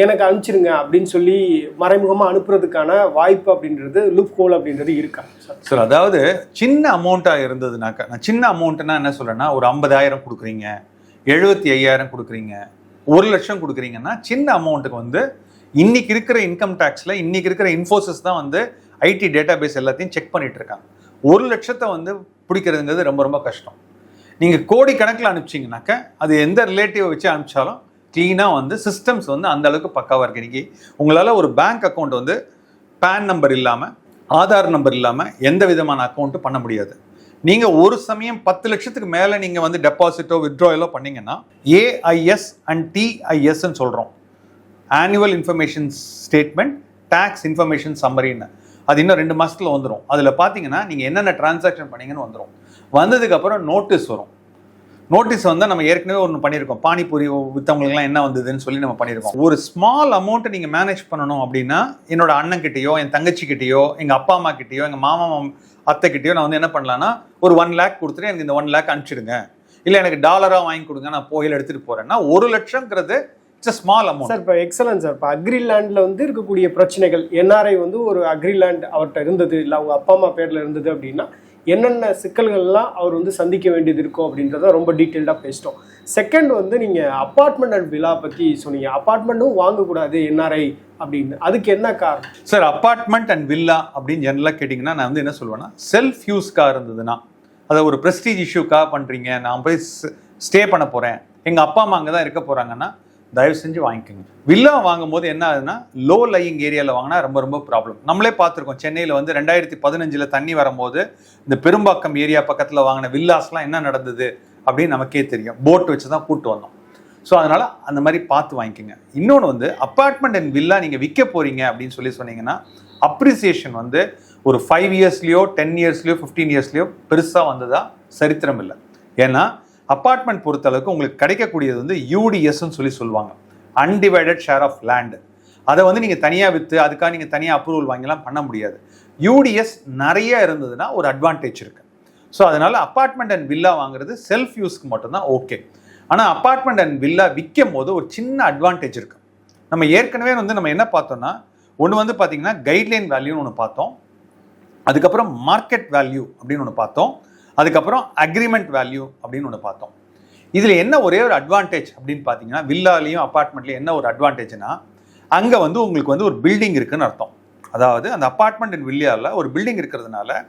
S1: எனக்கு அனுப்பிச்சிருங்க அப்படின்னு சொல்லி மறைமுகமாக அனுப்புறதுக்கான வாய்ப்பு அப்படின்றது லூப் ஹோல் அப்படின்றது இருக்கா
S2: சார்? அதாவது சின்ன அமௌண்ட்டாக இருந்ததுனாக்கா, நான் சின்ன அமௌண்ட்டுன்னா என்ன சொல்கிறேன்னா, ஒரு 50,000 கொடுக்குறீங்க, 75,000 கொடுக்குறீங்க, 1 லட்சம் கொடுக்குறீங்கன்னா சின்ன அமௌண்ட்டுக்கு வந்து இன்னைக்கு இருக்கிற இன்கம் டேக்ஸில் இன்னைக்கு இருக்கிற இன்ஃபோசிஸ் தான் வந்து ஐடி டேட்டா பேஸ் எல்லாத்தையும் செக் பண்ணிட்டு இருக்காங்க. 1 லட்சத்தை வந்து பிடிக்கிறதுங்கிறது ரொம்ப ரொம்ப கஷ்டம். நீங்கள் கோடி கணக்கில் அனுப்பிச்சிங்கனாக்கா அது எந்த ரிலேட்டிவை வச்சு அனுப்பிச்சாலும் க்ளீனாக வந்து சிஸ்டம்ஸ் வந்து அந்த அளவுக்கு பக்காவாக இருக்கு. இன்றைக்கி உங்களால் ஒரு பேங்க் அக்கௌண்ட் வந்து பேன் நம்பர் இல்லாமல் ஆதார் நம்பர் இல்லாமல் எந்த விதமான அக்கௌண்ட்டும் பண்ண முடியாது. நீங்கள் ஒரு சமயம் 10 லட்சத்துக்கு மேலே நீங்கள் வந்து டெபாசிட்டோ வித்ட்ராயலோ பண்ணிங்கன்னா AIS அண்ட் TISன்னு சொல்கிறோம், annual information statement tax information சம்மரின்னு. அது இன்னும் 2 மாதத்தில் வந்துடும். அதில் பார்த்தீங்கன்னா நீங்கள் என்னென்ன டிரான்சாக்ஷன் பண்ணீங்கன்னு வந்துடும். வந்ததுக்கப்புறம் நோட்டீஸ் வரும். நோட்டீஸ் வந்து நம்ம ஏற்கனவே ஒன்று பண்ணியிருக்கோம், பானிபூரி விற்றவங்களுக்குலாம் என்ன வந்ததுன்னு சொல்லி நம்ம பண்ணியிருக்கோம். ஒரு ஸ்மால் அமௌண்ட்டை நீங்கள் மேனேஜ் பண்ணணும் அப்படின்னா என்னோட அண்ணன்கிட்டயோ என் தங்கச்சிக்கிட்டேயோ எங்கள் அப்பா அம்மா கிட்டேயோ எங்கள் மாமா அத்தைக்கிட்டேயோ நான் வந்து என்ன பண்ணலான்னா ஒரு 1 lakh கொடுத்துட்டு எனக்கு இந்த 1 lakh அனுப்பிச்சிடுங்க, இல்லை எனக்கு டாலராக வாங்கி கொடுங்க, நான் போயில் எடுத்துகிட்டு போகிறேன்னா 1 லட்சங்கிறது இட்ஸ் ஸ்மால் அமௌண்ட்
S1: சார். இப்போ எக்ஸலன்ட் சார். இப்போ அக்ரி லேண்டில் வந்து இருக்கக்கூடிய பிரச்சனைகள், NRI வந்து ஒரு அக்ரி லேண்ட் அவர்கிட்ட இருந்தது இல்லை அவங்க அப்பா அம்மா பேரில் இருந்தது அப்படின்னா என்னென்ன சிக்கல்கள்லாம் அவர் வந்து சந்திக்க வேண்டியது இருக்கும் அப்படின்றத ரொம்ப டீட்டெயில்டாக பேசிட்டோம். செகண்ட் வந்து நீங்கள் அப்பார்ட்மெண்ட் அண்ட் வில்லா பற்றி சொன்னீங்க. அப்பார்ட்மெண்ட்டும் வாங்கக்கூடாது NRI அப்படின்னு, அதுக்கு என்ன காரணம்
S2: சார்? அப்பார்ட்மெண்ட் அண்ட் வில்லா அப்படின்னு ஜெனரலாக கேட்டிங்கன்னா நான் வந்து என்ன சொல்லுவேன்னா, செல்ஃப் யூஸ்க்காக இருந்ததுன்னா, அதை ஒரு ப்ரெஸ்டீஜ் இஷ்யூக்காக பண்ணுறீங்க, நான் போய் ஸ்டே பண்ண போகிறேன், எங்கள் அப்பா அம்மா அங்கே தான் இருக்க போகிறாங்கன்னா தயவு செஞ்சு வாங்கிக்கோங்க. வில்லா வாங்கும் போது என்ன ஆகுதுன்னா, லோ லையிங் ஏரியாவில் வாங்கினா ரொம்ப ரொம்ப ப்ராப்ளம். நம்மளே பார்த்துருக்கோம், சென்னையில் வந்து 2015 தண்ணி வரும்போது இந்த பெரும்பாக்கம் ஏரியா பக்கத்தில் வாங்கின வில்லாஸ்லாம் என்ன நடந்தது அப்படின்னு நமக்கே தெரியும். போட் வச்சு தான் கூப்பிட்டு வந்தோம். ஸோ அதனால் அந்த மாதிரி பார்த்து வாங்கிக்கோங்க. இன்னொன்று வந்து அப்பார்ட்மெண்ட் அண்ட் வில்லா நீங்கள் விற்க போகிறீங்க அப்படின்னு சொன்னீங்கன்னா அப்ரிசியேஷன் வந்து ஒரு 5 இயர்ஸ்லையோ 10 இயர்ஸ்லையோ 15 இயர்ஸ்லையோ பெருசாக வந்ததா சரித்திரம் இல்லை. ஏன்னா அப்பார்ட்மெண்ட் பொறுத்தளவுக்கு உங்களுக்கு கிடைக்கக்கூடியது வந்து UDSன்னு சொல்லுவாங்க, அன்டிவைடட் ஷேர் ஆஃப் லேண்டு. அதை வந்து நீங்கள் தனியாக விற்று அதுக்காக நீங்கள் தனியாக அப்ரூவல் வாங்கிலாம் பண்ண முடியாது. UDS நிறைய இருந்ததுன்னா ஒரு அட்வான்டேஜ் இருக்குது. ஸோ அதனால் அப்பார்ட்மெண்ட் அண்ட் வில்லா வாங்குறது செல்ஃப் யூஸ்க்கு மட்டும்தான் ஓகே. ஆனால் அப்பார்ட்மெண்ட் அண்ட் வில்லா விற்கும் போது ஒரு சின்ன அட்வான்டேஜ் இருக்குது. நம்ம ஏற்கனவே வந்து நம்ம என்ன பார்த்தோம்னா, ஒன்று வந்து பார்த்தீங்கன்னா கைட்லைன் வேல்யூன்னு ஒன்று பார்த்தோம், அதுக்கப்புறம் மார்க்கெட் வேல்யூ அப்படின்னு ஒன்று பார்த்தோம், அதுக்கப்புறம் அக்ரிமெண்ட் வேல்யூ அப்படின்னு ஒன்று பார்த்தோம். இதில் என்ன ஒரே ஒரு அட்வான்டேஜ் அப்படின்னு பார்த்தீங்கன்னா, வில்லாலையும் அப்பார்ட்மெண்ட்லையும் என்ன ஒரு அட்வான்டேஜ்னா, அங்கே வந்து உங்களுக்கு வந்து ஒரு பில்டிங் இருக்குன்னு அர்த்தம். அதாவது அந்த அப்பார்ட்மெண்ட் அண்ட் வில்லாவில் ஒரு பில்டிங் இருக்கிறதுனால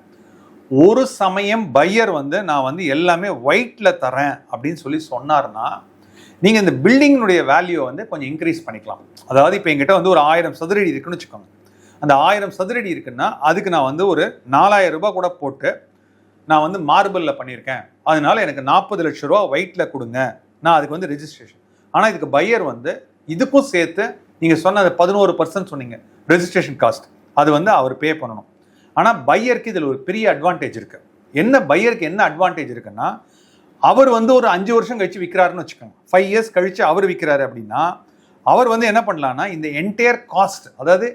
S2: ஒரு சமயம் பையர் வந்து நான் வந்து எல்லாமே ஒயிட்டில் தரேன் அப்படின்னு சொன்னார்னா நீங்கள் இந்த பில்டிங்கினுடைய வேல்யூ வந்து கொஞ்சம் இன்க்ரீஸ் பண்ணிக்கலாம். அதாவது இப்போ எங்கிட்ட வந்து ஒரு 1000 சதுரடி இருக்குன்னு வச்சுக்கோங்க. அந்த 1000 சதுரடி இருக்குன்னா அதுக்கு நான் வந்து ஒரு 4000 ரூபாய் கூட போட்டு நான் வந்து மார்பிளில் பண்ணியிருக்கேன், அதனால எனக்கு 40 லட்சம் ரூபா ஒயிட்டில் கொடுங்க, நான் அதுக்கு வந்து ரெஜிஸ்ட்ரேஷன். ஆனால் இதுக்கு பையர் வந்து இதுக்கும் சேர்த்து நீங்கள் சொன்ன 11% சொன்னீங்க ரெஜிஸ்ட்ரேஷன் காஸ்ட், அது வந்து அவர் பே பண்ணணும். ஆனால் பையருக்கு இதில் ஒரு பெரிய அட்வான்டேஜ் இருக்குது. என்ன பையருக்கு என்ன அட்வான்டேஜ் இருக்குன்னா, அவர் வந்து ஒரு 5 வருஷம் கழிச்சு விற்கிறாருன்னு வச்சுக்கோங்க, 5 இயர்ஸ் கழிச்சு அவர் விற்கிறாரு அப்படின்னா அவர் வந்து என்ன பண்ணலாம்னா இந்த என்டையர் காஸ்ட், அதாவது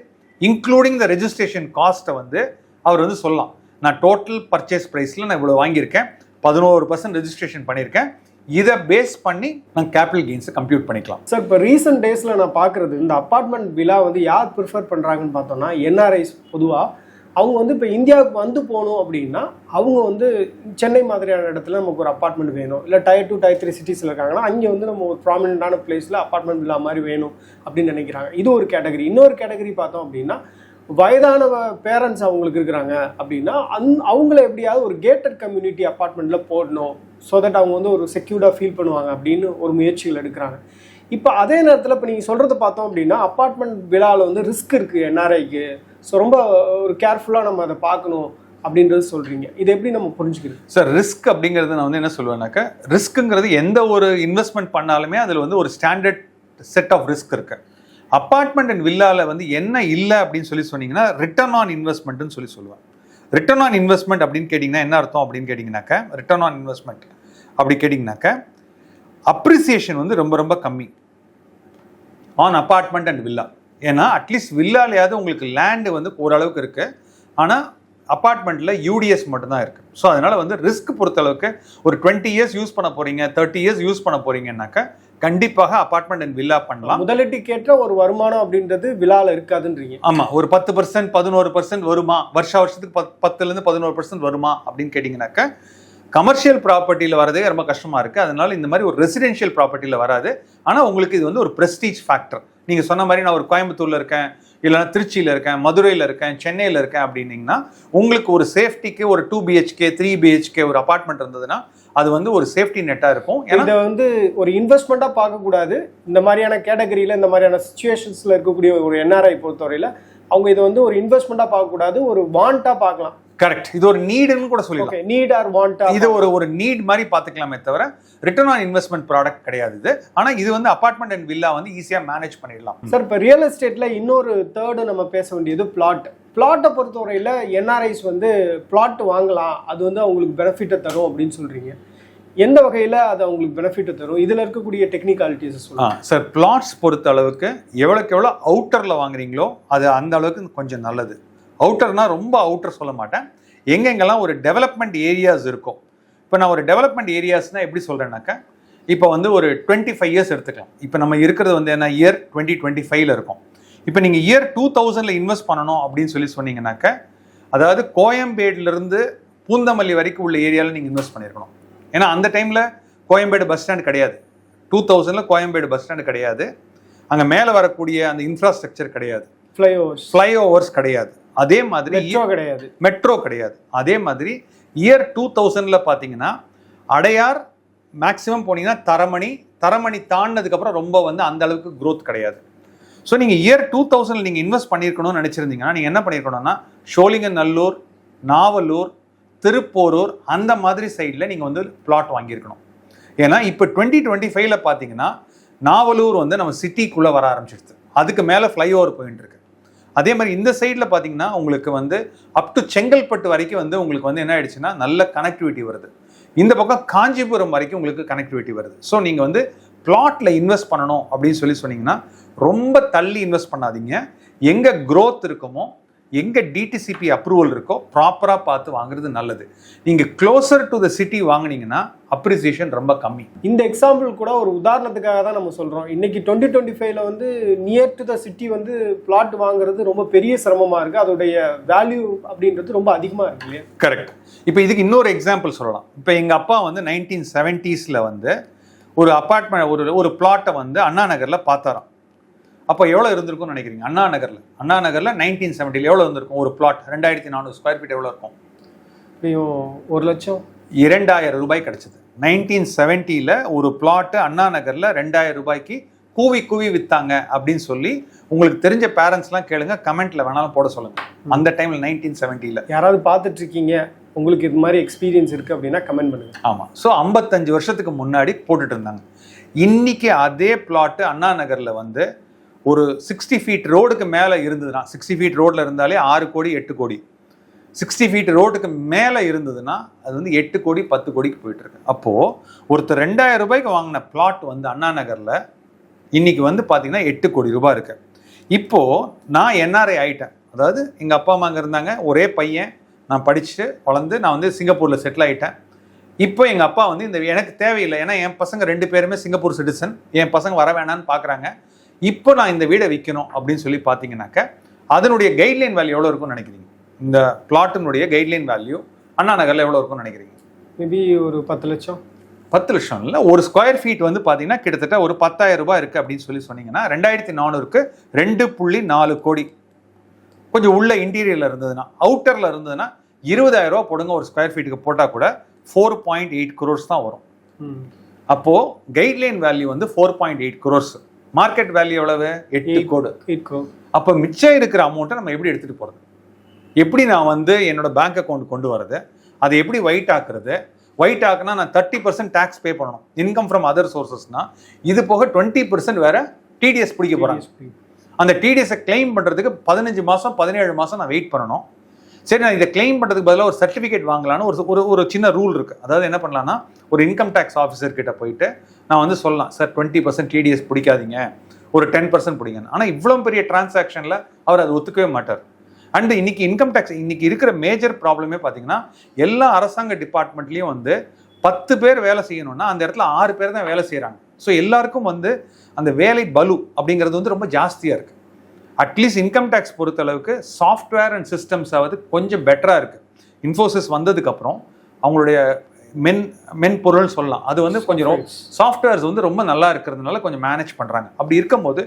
S2: இன்க்ளூடிங் த ரெஜிஸ்ட்ரேஷன் காஸ்ட்டை வந்து அவர் வந்து சொல்லலாம். நான் டோட்டல் பர்ச்சேஸ் ப்ரைஸில் நான் இவ்வளோ வாங்கியிருக்கேன், 11% ரெஜிஸ்ட்ரேஷன் பண்ணியிருக்கேன், இதை பேஸ் பண்ணி நான் கேபிட்டல் கெயின்ஸை கம்ப்யூட் பண்ணிக்கலாம்.
S1: சார் இப்போ ரீசெண்ட் டேஸில் நான் பார்க்குறது இந்த அப்பார்ட்மெண்ட் விழா வந்து யார் ப்ரிஃபர் பண்ணுறாங்கன்னு பார்த்தோம்னா என்ஆர்ஐஸ். பொதுவாக அவங்க வந்து இப்போ இந்தியாவுக்கு வந்து போகணும் அப்படின்னா அவங்க வந்து சென்னை மாதிரியான இடத்துல நமக்கு ஒரு அப்பார்ட்மெண்ட் வேணும், இல்லை Tier 2 Tier 3 சிட்டிஸில் இருக்காங்கன்னா அங்கே வந்து நம்ம ஒரு ப்ராமினெண்டான பிளேஸில் அப்பார்ட்மெண்ட் விழா மாதிரி வேணும் அப்படின்னு நினைக்கிறாங்க. இது ஒரு கேட்டகரி. இன்னொரு கேட்டகரி பார்த்தோம் அப்படின்னா வயதான பேரண்ட்ஸ் அவங்களுக்கு இருக்கிறாங்க அப்படின்னா அவங்கள எப்படியாவது ஒரு கேட்டட் கம்யூனிட்டி அப்பார்ட்மெண்ட்டில் போடணும், ஸோ தட் அவங்க வந்து ஒரு செக்யூர்டாக ஃபீல் பண்ணுவாங்க அப்படின்னு ஒரு முயற்சிகள் எடுக்கிறாங்க. இப்போ அதே நேரத்தில் இப்போ நீங்கள் சொல்கிறத பார்த்தோம் அப்படின்னா அப்பார்ட்மெண்ட் விழாவில் வந்து ரிஸ்க் இருக்குது என்ஆர்ஐக்கு, ஸோ ரொம்ப ஒரு கேர்ஃபுல்லாக நம்ம அதை பார்க்கணும் அப்படின்றது சொல்கிறீங்க. இது எப்படி நம்ம புரிஞ்சுக்கிறது?
S2: சார் ரிஸ்க் அப்படிங்கிறது நான் வந்து என்ன சொல்லுவேன்னாக்கா, ரிஸ்க்குங்கிறது எந்த ஒரு இன்வெஸ்ட்மெண்ட் பண்ணாலுமே அதில் வந்து ஒரு ஸ்டாண்டர்ட் செட் ஆஃப் ரிஸ்க் இருக்கு. அப்பார்ட்மெண்ட் அண்ட் வில்லாவில் வந்து என்ன இல்லை அப்படின்னு சொன்னீங்கன்னா ரிட்டர்ன் ஆன் இன்வெஸ்ட்மெண்ட்னு சொல்லுவேன். ரிட்டர்ன் ஆன் இன்வெஸ்ட்மெண்ட் அப்படின்னு கேட்டிங்கன்னா என்ன அர்த்தம் அப்படின்னு கேட்டிங்கனாக்கா, ரிட்டர்ன் ஆன் இன்வெஸ்ட்மெண்ட் அப்படி கேட்டிங்கனாக்கா அப்ரிசியேஷன் வந்து ரொம்ப ரொம்ப கம்மி ஆன் அப்பார்ட்மெண்ட் அண்ட் வில்லா. ஏன்னா அட்லீஸ்ட் வில்லாலையாவது உங்களுக்கு லேண்டு வந்து ஓரளவுக்கு இருக்குது, ஆனால் அப்பார்ட்மெண்ட்டில் யூடிஎஸ் மட்டும்தான் இருக்குது. ஸோ அதனால் வந்து ரிஸ்க் பொறுத்தளவுக்கு ஒரு 20 இயர்ஸ் யூஸ் பண்ண போகிறீங்க, 30 இயர்ஸ் யூஸ் பண்ண போகிறீங்கன்னாக்கா கண்டிப்பாக அப்பார்ட்மெண்ட் அண்ட் வில்லா பண்ணலாம்.
S1: முதலீட்டுக்கேற்ற ஒரு வருமானம் அப்படின்றது வில்லால இருக்காதுன்றீங்க.
S2: ஆமாம், ஒரு 10% 11% வருமா, வருஷத்துக்கு 10% 11% வருமா அப்படின்னு கேட்டிங்கனாக்கா கமர்ஷியல் ப்ராப்பர்ட்டியில் வரதே ரொம்ப கஷ்டமாக இருக்குது. அதனால இந்த மாதிரி ஒரு ரெசிடென்ஷியல் ப்ராப்பர்ட்டியில் வராது. ஆனால் உங்களுக்கு இது வந்து ஒரு ப்ரெஸ்டீஜ் ஃபேக்டர். நீங்கள் சொன்ன மாதிரி நான் ஒரு கோயம்புத்தூரில் இருக்கேன், இல்லைனா திருச்சியில் இருக்கேன், மதுரையில் இருக்கேன், சென்னையில் இருக்கேன் அப்படின்னீங்கன்னா உங்களுக்கு ஒரு சேஃப்டிக்கு ஒரு 2 BHK 3 BHK ஒரு அப்பார்ட்மெண்ட் இருந்ததுன்னா அது வந்து ஒரு சேஃப்டி நெட்டாக இருக்கும்.
S1: இதை வந்து ஒரு இன்வெஸ்ட்மெண்ட்டாக பார்க்கக்கூடாது. இந்த மாதிரியான கேட்டகரியில் இந்த மாதிரியான சுச்சுவேஷன்ஸில் இருக்கக்கூடிய ஒரு என்ஆர்ஐ பொறுத்தவரையில் அவங்க இதை வந்து ஒரு இன்வெஸ்ட்மெண்ட்டாக பார்க்கக்கூடாது, ஒரு வாண்டாக பார்க்கலாம்.
S2: கரெக்ட், இது ஒரு நீடுன்னு கூட சொல்லலாம்.
S1: நீட் ஆர் வாண்ட்,
S2: இது ஒரு நீட் மாதிரி பார்த்துக்கலாமே தவிர ரிட்டர்ன் ஆன் இன்வெஸ்ட்மெண்ட் ப்ராடக்ட் கிடையாது இது. ஆனால் இது வந்து அப்பார்ட்மெண்ட் அண்ட் வில்லா வந்து ஈஸியாக மேனேஜ் பண்ணிடலாம்.
S1: சார் இப்போ ரியல் எஸ்டேட்ல இன்னொரு தேர்டு நம்ம பேச வேண்டியது பிளாட்டை பொறுத்தவரையில் என்ஆர்ஐஸ் வந்து பிளாட் வாங்கலாம், அது வந்து அவங்களுக்கு பெனிஃபிட்டை தரும் அப்படின்னு சொல்றீங்க. எந்த வகையில் அது அவங்களுக்கு பெனிஃபிட்டை தரும்? இதில் இருக்கக்கூடிய டெக்னிக்காலிட்டிஸ் சொல்லுங்கள்
S2: சார். பிளாட்ஸ் பொறுத்த அளவுக்கு எவ்வளோக்கு எவ்வளோ அவுட்டரில் வாங்குறீங்களோ அது அந்த அளவுக்கு கொஞ்சம் நல்லது. அவுட்டர்னா ரொம்ப அவுட்டர் சொல்ல மாட்டேன், எங்கெங்கெல்லாம் ஒரு டெவலப்மெண்ட் ஏரியாஸ் இருக்கும். இப்போ நான் ஒரு டெவலப்மெண்ட் ஏரியாஸ்னால் எப்படி சொல்கிறேன்னாக்கா, இப்போ வந்து ஒரு 25 இயர்ஸ் எடுத்துக்கலாம். இப்போ நம்ம இருக்கிறது வந்து என்ன இயர் 2025 இருக்கும். இப்போ நீங்கள் இயர் 2000 இன்வெஸ்ட் பண்ணணும் அப்படின்னு சொன்னீங்கன்னாக்கா, அதாவது கோயம்பேடுலேருந்து பூந்தமல்லி வரைக்கும் உள்ள ஏரியாவில் நீங்கள் இன்வெஸ்ட் பண்ணியிருக்கணும். ஏன்னா அந்த டைமில் கோயம்பேடு பஸ் ஸ்டாண்ட் கிடையாது, 2000 கோயம்பேடு பஸ் ஸ்டாண்டு கிடையாது, அங்கே மேலே வரக்கூடிய அந்த இன்ஃப்ராஸ்ட்ரக்சர் கிடையாது, ஃப்ளைஓவர்ஸ் கிடையாது, அதே மாதிரி மெட்ரோ கிடையாது. அதே மாதிரி இயர் 2000 பார்த்தீங்கன்னா அடையார் மேக்ஸிமம் போனீங்கன்னா தரமணி தாண்டினதுக்கப்புறம் ரொம்ப வந்து அந்த அளவுக்கு க்ரோத் கிடையாது. ஸோ நீங்கள் இயர் 2000 நீங்கள் இன்வெஸ்ட் பண்ணியிருக்கணும்னு நினச்சிருந்தீங்கன்னா நீங்கள் என்ன பண்ணியிருக்கணும்னா சோழிங்கநல்லூர், நாவலூர், திருப்போரூர் அந்த மாதிரி சைடில் நீங்கள் வந்து பிளாட் வாங்கியிருக்கணும். ஏன்னா இப்போ 2025 பார்த்தீங்கன்னா நாவலூர் வந்து நம்ம சிட்டிக்குள்ளே வர ஆரம்பிச்சிடுது, அதுக்கு மேலே ஃப்ளைஓவர் போயிட்டு இருக்கு. அதே மாதிரி இந்த சைடில் பார்த்தீங்கன்னா உங்களுக்கு வந்து அப் டு செங்கல்பட்டு வரைக்கும் வந்து உங்களுக்கு வந்து என்ன ஆயிடுச்சுன்னா நல்ல கனெக்டிவிட்டி வருது. இந்த பக்கம் காஞ்சிபுரம் வரைக்கும் உங்களுக்கு கனெக்டிவிட்டி வருது. ஸோ நீங்கள் வந்து பிளாட்டில் இன்வெஸ்ட் பண்ணணும் அப்படின்னு சொன்னீங்கன்னா ரொம்ப தள்ளி இன்வெஸ்ட் பண்ணாதீங்க. எங்கே க்ரோத் இருக்குமோ, எங்கே டிடிசிபி அப்ரூவல் இருக்கோ ப்ராப்பராக பார்த்து வாங்குறது நல்லது. நீங்கள் க்ளோசர் டு த சிட்டி வாங்கினீங்கன்னா அப்ரிசியேஷன் ரொம்ப கம்மி.
S1: இந்த எக்ஸாம்பிள் கூட ஒரு உதாரணத்துக்காக தான் நம்ம சொல்கிறோம். இன்னைக்கு 2025 வந்து நியர் டு த சிட்டி வந்து பிளாட் வாங்குறது ரொம்ப பெரிய சிரமமாக இருக்குது, அதோடைய வேல்யூ அப்படின்றது ரொம்ப அதிகமாக இருக்கு இல்லையா?
S2: கரெக்ட். இப்போ இதுக்கு இன்னொரு எக்ஸாம்பிள் சொல்லலாம். இப்போ எங்கள் அப்பா வந்து 1970s வந்து ஒரு அப்பார்ட்மெண்ட் ஒரு பிளாட்டை வந்து அண்ணா நகரில் பார்த்தாராம். அப்போ எவ்வளோ இருந்திருக்கும்னு நினைக்கிறீங்க? அண்ணா நகரில் 1970 எவ்வளோ இருந்திருக்கும்? ஒரு பிளாட் 2400 ஸ்கொயர் ஃபீட் எவ்வளோ இருக்கும்?
S1: 1 லட்சம்
S2: 2000 ரூபாய் கிடைச்சது. 1970 ஒரு பிளாட்டு அண்ணா நகரில் 2000 ரூபாய்க்கு கூவி வித்தாங்க அப்படின்னு சொல்லி உங்களுக்கு தெரிஞ்ச பேரண்ட்ஸ்லாம் கேளுங்க, கமெண்ட்ல வேணாலும் போட சொல்லுங்க. அந்த டைமில் 1970
S1: யாராவது பார்த்துட்டு இருக்கீங்க, உங்களுக்கு இது மாதிரி எக்ஸ்பீரியன்ஸ் இருக்குது அப்படின்னா கமெண்ட் பண்ணுங்க.
S2: ஆமாம். ஸோ 55 வருஷத்துக்கு முன்னாடி போட்டுட்டு இருந்தாங்க. இன்னைக்கு அதே பிளாட்டு அண்ணா நகரில் வந்து ஒரு 60 ஃபீட் ரோடுக்கு மேலே இருந்ததுன்னா, 60 ஃபீட் ரோடில் இருந்தாலே 6 கோடி 8 கோடி. 60 ஃபீட் ரோட்டுக்கு மேலே இருந்ததுன்னா அது வந்து 8 கோடி 10 கோடிக்கு போயிட்டு இருக்கு. அப்போது ஒருத்தர் 2000 ரூபாய்க்கு வாங்கின பிளாட் வந்து அண்ணா நகரில் இன்னைக்கு வந்து பார்த்தீங்கன்னா 8 கோடி ரூபாய் இருக்கு. இப்போது நான் என்ஆர்ஐ ஆகிட்டேன். அதாவது எங்கள் அப்பா அம்மா அங்கே இருந்தாங்க, ஒரே பையன், நான் படிச்சுட்டு வளர்ந்து நான் வந்து சிங்கப்பூரில் செட்டில் ஆகிட்டேன். இப்போ எங்கள் அப்பா வந்து இந்த எனக்கு தேவையில்லை, ஏன்னா என் பசங்க 2 பேருமே சிங்கப்பூர் சிட்டிசன், என் பசங்க வர வேணான்னு பார்க்குறாங்க. இப்போ நான் இந்த வீடை விற்கணும் அப்படின்னு சொல்லி பார்த்தீங்கன்னாக்க அதனுடைய கைட்லைன் வேல்யூ எவ்வளோ இருக்கும்னு நினைக்கிறீங்க? இந்த பிளாட்டினுடைய கைட்லைன் வேல்யூ அண்ணா நகரில் எவ்வளோ இருக்கும்னு நினைக்கிறீங்க?
S1: மேபி ஒரு 10 லட்சம்.
S2: 10 லட்சம் இல்லை, ஒரு ஸ்கொயர் ஃபீட் வந்து பார்த்தீங்கன்னா கிட்டத்தட்ட ஒரு 10,000 ரூபாய் இருக்குது அப்படின்னு சொல்லி சொன்னீங்கன்னா 2400க்கு 2.4 கோடி. கொஞ்சம் உள்ள இன்டீரியரில் இருந்ததுன்னா, அவுட்டரில் இருந்ததுன்னா 20,000 ரூபா போடுங்க, ஒரு ஸ்கொயர் ஃபீட்டுக்கு போட்டால் கூட 4.8 crores தான் வரும். அப்போது கைட்லைன் வேல்யூ வந்து 4.8 crores, மார்க்கெட் வேல்யூ எவ்வளவு? 8 கோடி. அப்போ மிச்சம் இருக்கிற அமௌண்ட்டை நம்ம எப்படி எடுத்துகிட்டு போகிறது? எப்படி நான் வந்து என்னோட பேங்க் அக்கௌண்ட் கொண்டு வரது? அதை எப்படி ஒயிட் ஆக்குறது? ஒயிட் ஆக்குனா நான் 30% டேக்ஸ் பே பண்ணணும், இன்கம் ஃப்ரம் அதர் சோர்சஸ்னா. இது போக 20% வேற டிடிஎஸ் பிடிக்க போகிறாங்க. அந்த டிடிஎஸை கிளைம் பண்ணுறதுக்கு 15 மாதம் 17 மாதம் நான் வெயிட் பண்ணணும். சரி, நான் இதை கிளைம் பண்ணுறதுக்கு பதிலாக ஒரு சர்டிஃபிகேட் வாங்கலான்னு ஒரு சின்ன ரூல் இருக்குது. அதாவது என்ன பண்ணலான்னா, ஒரு இன்கம் டேக்ஸ் ஆஃபீஸர் கிட்ட போயிட்டு நான் வந்து சொல்லலாம், சார் 20% டிடிஎஸ் பிடிக்காதீங்க, ஒரு 10% பிடிங்க. ஆனால் இவ்வளோ பெரிய டிரான்சாக்ஷனில் அவர் அதை ஒத்துக்கவே மாட்டார். அண்ட் இன்னைக்கு இன்கம் டேக்ஸ் இன்னைக்கு இருக்கிற மேஜர் ப்ராப்ளமே பார்த்தீங்கன்னா, எல்லா அரசாங்க டிபார்ட்மெண்ட்லேயும் வந்து 10 பேர் வேலை செய்யணும்னா அந்த இடத்துல 6 பேர் தான் வேலை செய்கிறாங்க. ஸோ எல்லாருக்கும் வந்து அந்த வேலை பலு அப்படிங்கிறது வந்து ரொம்ப ஜாஸ்தியாக இருக்குது. அட்லீஸ்ட் இன்கம் டேக்ஸ் பொறுத்தளவுக்கு சாஃப்ட்வேர் அண்ட் சிஸ்டம்ஸ் ஆவது கொஞ்சம் பெட்டராக இருக்குது. இன்ஃபோசிஸ் வந்ததுக்கப்புறம் அவங்களுடைய மென்பொருள் சொல்லலாம், அது வந்து கொஞ்சம் சாஃப்ட்வேர்ஸ் வந்து ரொம்ப நல்லா இருக்கிறதுனால கொஞ்சம் மேனேஜ் பண்ணுறாங்க. அப்படி இருக்கும்போது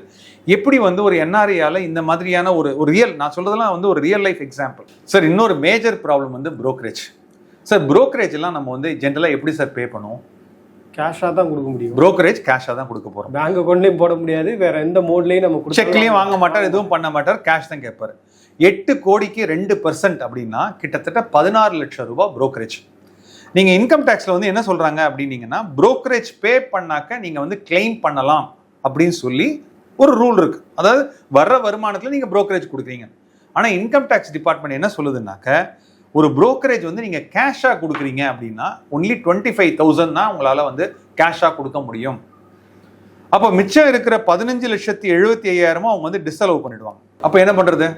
S2: எப்படி வந்து ஒரு என்ஆர்ஐயால் இந்த மாதிரியான ஒரு ரியல், நான் சொல்கிறதெல்லாம் வந்து ஒரு ரியல் லைஃப் எக்ஸாம்பிள். சார் இன்னொரு மேஜர் ப்ராப்ளம் வந்து ப்ரோக்கரேஜ். சார் ப்ரோக்கரேஜ் எல்லாம் நம்ம வந்து ஜென்ரலாக எப்படி சார் பே பண்ணுவோம்?
S1: கேஷாக தான் கொடுக்க முடியும்.
S2: ப்ரோக்கரேஜ் கேஷாக தான் கொடுக்க போகிறோம்.
S1: பேங்க் அக்கௌண்ட்லேயும் போட முடியாது, வேற எந்த மோட்லேயும் நம்ம
S2: செக்லேயும் வாங்க மாட்டார், எதுவும் பண்ண மாட்டார், கேஷ் தான் கேட்பார். 8 கோடிக்கு 2% அப்படின்னா கிட்டத்தட்ட 16 லட்சம் ரூபாய் ப்ரோக்கரேஜ். நீங்கள் இன்கம் டேக்ஸில் வந்து என்ன சொல்கிறாங்க அப்படின்னீங்கன்னா, ப்ரோக்கரேஜ் பே பண்ணாக்க நீங்கள் வந்து கிளைம் பண்ணலாம் அப்படின்னு சொல்லி ஒரு ரூல் இருக்குது. அதாவது வர்ற வருமானத்தில் நீங்கள் ப்ரோக்கரேஜ் கொடுக்குறீங்க. ஆனால் இன்கம் டேக்ஸ் டிபார்ட்மெண்ட் என்ன சொல்லுதுன்னாக்க, ஒரு ப்ரோக்கரேஜ் வந்து நீங்கள் கேஷாக கொடுக்குறீங்க அப்படின்னா ஒன்லி 25,000 தான் உங்களால் வந்து கேஷாக கொடுக்க முடியும். அப்போ மிச்சம் இருக்கிற 15,75,000 அவங்க வந்து டிஸ்அலோவ் பண்ணிடுவாங்க. அப்போ என்ன பண்ணுறது?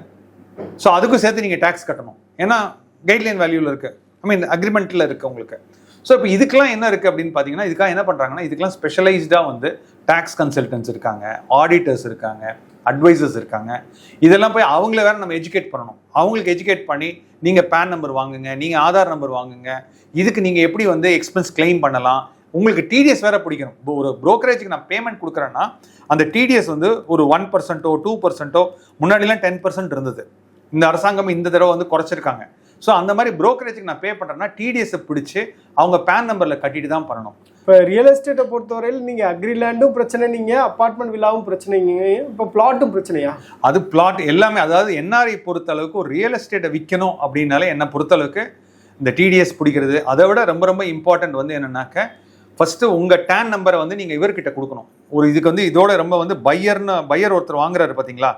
S2: ஸோ அதுக்கும் சேர்த்து நீங்கள் டேக்ஸ் கட்டணும், ஏன்னா கைட்லைன் வேல்யூவில் இருக்குது, அக்ரிமெண்ட்டில் இருக்குது உங்களுக்கு. ஸோ இப்போ இதுக்கெல்லாம் என்ன இருக்குது அப்படின்னு பார்த்தீங்கன்னா, இதுக்காக என்ன பண்ணுறாங்கன்னா, இதுக்கெல்லாம் ஸ்பெஷலைஸ்டாக வந்து டேக்ஸ் கன்சல்டன்ஸ் இருக்காங்க, ஆடிட்டர்ஸ் இருக்காங்க, அட்வைசர்ஸ் இருக்காங்க. இதெல்லாம் போய் அவங்கள வேற நம்ம எஜுகேட் பண்ணணும். அவங்களுக்கு எஜுகேட் பண்ணி நீங்கள் பேன் நம்பர் வாங்குங்க, நீங்கள் ஆதார் நம்பர் வாங்குங்க, இதுக்கு நீங்கள் எப்படி வந்து எக்ஸ்பென்ஸ் கிளைம் பண்ணலாம், உங்களுக்கு டிடிஎஸ் வேற பிடிக்கணும். ஒரு ப்ரோக்கரேஜுக்கு நான் பேமெண்ட் கொடுக்குறேன்னா அந்த டிடிஎஸ் வந்து ஒரு 1%, 2%, முன்னாடிலாம் 10% இருந்தது. இந்த அரசாங்கம் இந்த தடவை வந்து குறைச்சிருக்காங்க. ஸோ அந்த மாதிரி ப்ரோக்கரேஜுக்கு நான் பே பண்ணுறேன்னா டிடிஎஸை பிடிச்சி அவங்க பேன் நம்பரில் கட்டிட்டு தான் பண்ணணும்.
S1: இப்போ ரியல் எஸ்டேட்டை பொறுத்தவரையில் நீங்கள் அக்ரிலேண்டும் பிரச்சனை, நீங்கள் அப்பார்ட்மெண்ட் வில்லாவும் பிரச்சனைங்க, இப்போ பிளாட்டும் பிரச்சனையா? அது
S2: பிளாட் எல்லாமே, அதாவது என்ஆர்ஐ பொறுத்த அளவுக்கு ஒரு ரியல் எஸ்டேட்டை விற்கணும் அப்படின்னாலே என்னை பொறுத்தளவுக்கு இந்த டிடிஎஸ் பிடிக்கிறது, அதை விட ரொம்ப ரொம்ப இம்பார்ட்டன்ட் வந்து என்னன்னாக்க, ஃபர்ஸ்ட்டு உங்கள் டேன் நம்பரை வந்து நீங்கள் இவர்கிட்ட கொடுக்கணும். ஒரு இதுக்கு வந்து இதோட ரொம்ப வந்து பையர் ஒருத்தர் வாங்குறாரு பார்த்தீங்களா,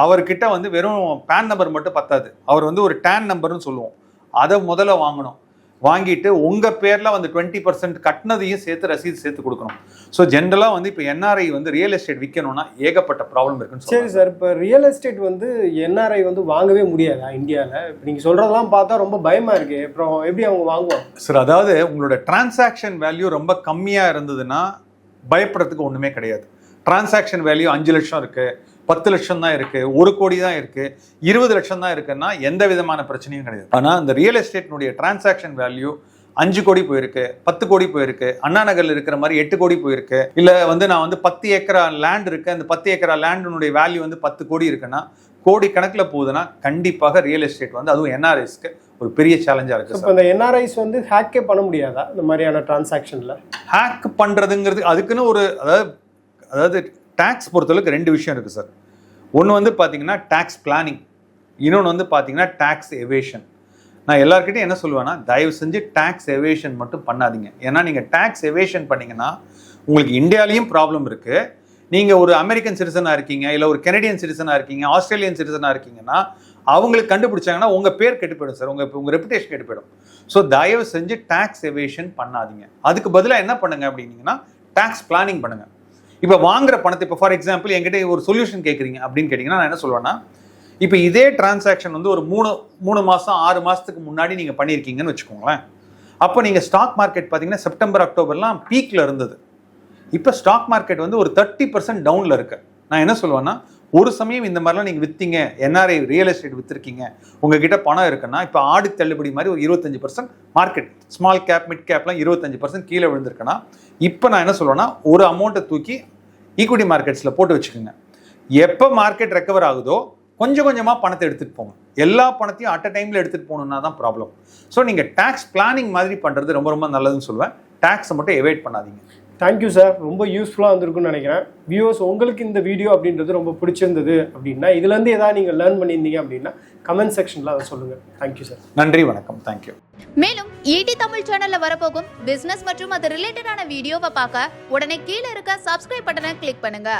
S2: அவர்கிட்ட வந்து வெறும் பேன் நம்பர் மட்டும் பத்தாது, அவர் வந்து ஒரு டேன் நம்பர்னு சொல்லுவோம், அதை முதல்ல வாங்கணும். வாங்கிட்டு உங்கள் பேரில் வந்து 20% கட்டினதையும் சேர்த்து ரசீது சேர்த்து கொடுக்கணும். ஸோ ஜென்ரலாக வந்து இப்போ என்ஆர்ஐ வந்து ரியல் எஸ்டேட் விற்கணும்னா ஏகப்பட்ட ப்ராப்ளம் இருக்குன்னு.
S1: சரி சார், இப்போ ரியல் எஸ்டேட் வந்து என்ஆர்ஐ வந்து வாங்கவே முடியாதா இந்தியாவில்? இப்போ நீங்கள் சொல்கிறதெல்லாம் பார்த்தா ரொம்ப பயமாக இருக்குது. அப்புறம் எப்படி அவங்க வாங்குவாங்க
S2: சார்? அதாவது உங்களோட டிரான்சாக்ஷன் வேல்யூ ரொம்ப கம்மியாக இருந்ததுன்னா பயப்படுறதுக்கு ஒன்றுமே கிடையாது. டிரான்சாக்ஷன் வேல்யூ 5 லட்சம் இருக்குது, 10 லட்சம் தான் இருக்குது, 1 கோடி தான் இருக்குது, 20 லட்சம் தான் இருக்குன்னா எந்த விதமான பிரச்சனையும் கிடையாது. ஆனால் இந்த ரியல் எஸ்டேட்னுடைய டிரான்சாக்ஷன் வேல்யூ 5 கோடி போயிருக்கு, 10 கோடி போயிருக்கு, அண்ணா நகரில் இருக்கிற மாதிரி 8 கோடி போயிருக்கு, இல்லை வந்து நான் வந்து 10 ஏக்கரா லேண்ட் இருக்கு, அந்த 10 ஏக்கரா லேண்டினுடைய வேல்யூ வந்து 10 கோடி இருக்குன்னா, கோடி கணக்கில் போகுதுன்னா கண்டிப்பாக ரியல் எஸ்டேட் வந்து அதுவும் என்ஆர்ஐஸ்க்கு ஒரு பெரிய சேலஞ்சாக இருக்குது.
S1: இப்போ இந்த என்ஆர்ஐஸ் வந்து ஹேக்கே பண்ண முடியாதா இந்த மாதிரியான டிரான்சாக்ஷனில்?
S2: ஹேக் பண்ணுறதுங்கிறது அதுக்குன்னு ஒரு அதாவது டேக்ஸ் பொறுத்தளவுக்கு 2 விஷயம் இருக்குது சார். ஒன்று வந்து பார்த்தீங்கன்னா டேக்ஸ் பிளானிங், இன்னொன்று வந்து பார்த்தீங்கன்னா டேக்ஸ் எவேஷன். நான் எல்லாருக்கிட்டையும் என்ன சொல்லுவேன்னா, தயவு செஞ்சு டேக்ஸ் எவேஷன் மட்டும் பண்ணாதீங்க. ஏன்னா நீங்கள் டேக்ஸ் எவேஷன் பண்ணிங்கன்னா உங்களுக்கு இந்தியாவிலையும் ப்ராப்ளம் இருக்குது. நீங்கள் ஒரு அமெரிக்கன் சிட்டிசனாக இருக்கீங்க, இல்லை ஒரு கெனடியன் சிட்டிசனாக இருக்கீங்க, ஆஸ்திரேலியன் சிட்டிசனாக இருக்கீங்கன்னா அவங்களுக்கு கண்டுபிடிச்சாங்கன்னா உங்க பேர் கெட்டு போயிடும் சார், உங்க ரெப்புடேஷன் கெட்டு போயிடும். ஸோ தயவு செஞ்சு டாக்ஸ் எவேஷன் பண்ணாதீங்க. அதுக்கு பதிலாக என்ன பண்ணுங்க அப்படின்னீங்கன்னா டாக்ஸ் பிளானிங் பண்ணுங்க. இப்போ வாங்குற பணத்தை, இப்போ ஃபார் எக்ஸாம்பிள் என்கிட்ட ஒரு சொல்யூஷன் கேட்குறீங்க அப்படின்னு கேட்டிங்கன்னா நான் என்ன சொல்லுவேன்னா, இப்போ இதே டிரான்சாக்ஷன் வந்து ஒரு 3 மாதம் 6 மாதத்துக்கு முன்னாடி நீங்கள் பண்ணியிருக்கீங்கன்னு வச்சுக்கோங்களேன். அப்போ நீங்கள் ஸ்டாக் மார்க்கெட் பார்த்தீங்கன்னா செப்டம்பர் அக்டோபர்லாம் பீக்கில் இருந்தது. இப்போ ஸ்டாக் மார்க்கெட் வந்து ஒரு 30% டவுனில் இருக்கு. நான் என்ன சொல்லுவேன்னா, ஒரு சமயம் இந்த மாதிரிலாம் நீங்கள் விற்றீங்க, என்ஆர்ஐ ரியல் எஸ்டேட் விற்றுருக்கீங்க, உங்ககிட்ட பணம் இருக்குன்னா இப்போ ஆடி தள்ளுபடி மாதிரி ஒரு 25% மார்க்கெட் ஸ்மால் கேப் மிட் கேப்லாம் 25% கீழே விழுந்திருக்குன்னா, இப்போ நான் என்ன சொல்லுவேன்னா, ஒரு அமௌண்ட்டை தூக்கி ஈக்விட்டி மார்க்கெட்ஸில் போட்டு வச்சுக்கோங்க. எப்போ மார்க்கெட் ரெக்கவர் ஆகுதோ கொஞ்சம் கொஞ்சமாக பணத்தை எடுத்துகிட்டு போங்க. எல்லா பணத்தையும் அட் அ டைமில் எடுத்துகிட்டு போகணுன்னா தான் ப்ராப்ளம். ஸோ நீங்கள் டேக்ஸ் பிளானிங் மாதிரி பண்ணுறது ரொம்ப ரொம்ப நல்லதுன்னு சொல்லுவேன். டேக்ஸை மட்டும் எவேட் பண்ணாதீங்க.
S1: தேங்க்யூ சார், ரொம்ப யூஸ்ஃபுல்லாக இருந்திருக்குன்னு நினைக்கிறேன். வியூவர்ஸ், உங்களுக்கு இந்த வீடியோ அப்படின்றது ரொம்ப பிடிச்சிருந்தது அப்படின்னா, இதுலேருந்து ஏதாவது நீங்கள் லேர்ன் பண்ணியிருந்தீங்க அப்படின்னா கமெண்ட் செக்ஷனில் அதை சொல்லுங்கள். Thank you sir.
S2: நன்றி, வணக்கம், தேங்க்யூ.
S3: மேலும் ஈடி தமிழ் சேனல்ல வரப்போகும் பிசினஸ் மற்றும் அது ரிலேட்டடான வீடியோவை பார்க்க உடனே கீழே இருக்க சப்ஸ்கிரைப் பட்டனை கிளிக் பண்ணுங்க.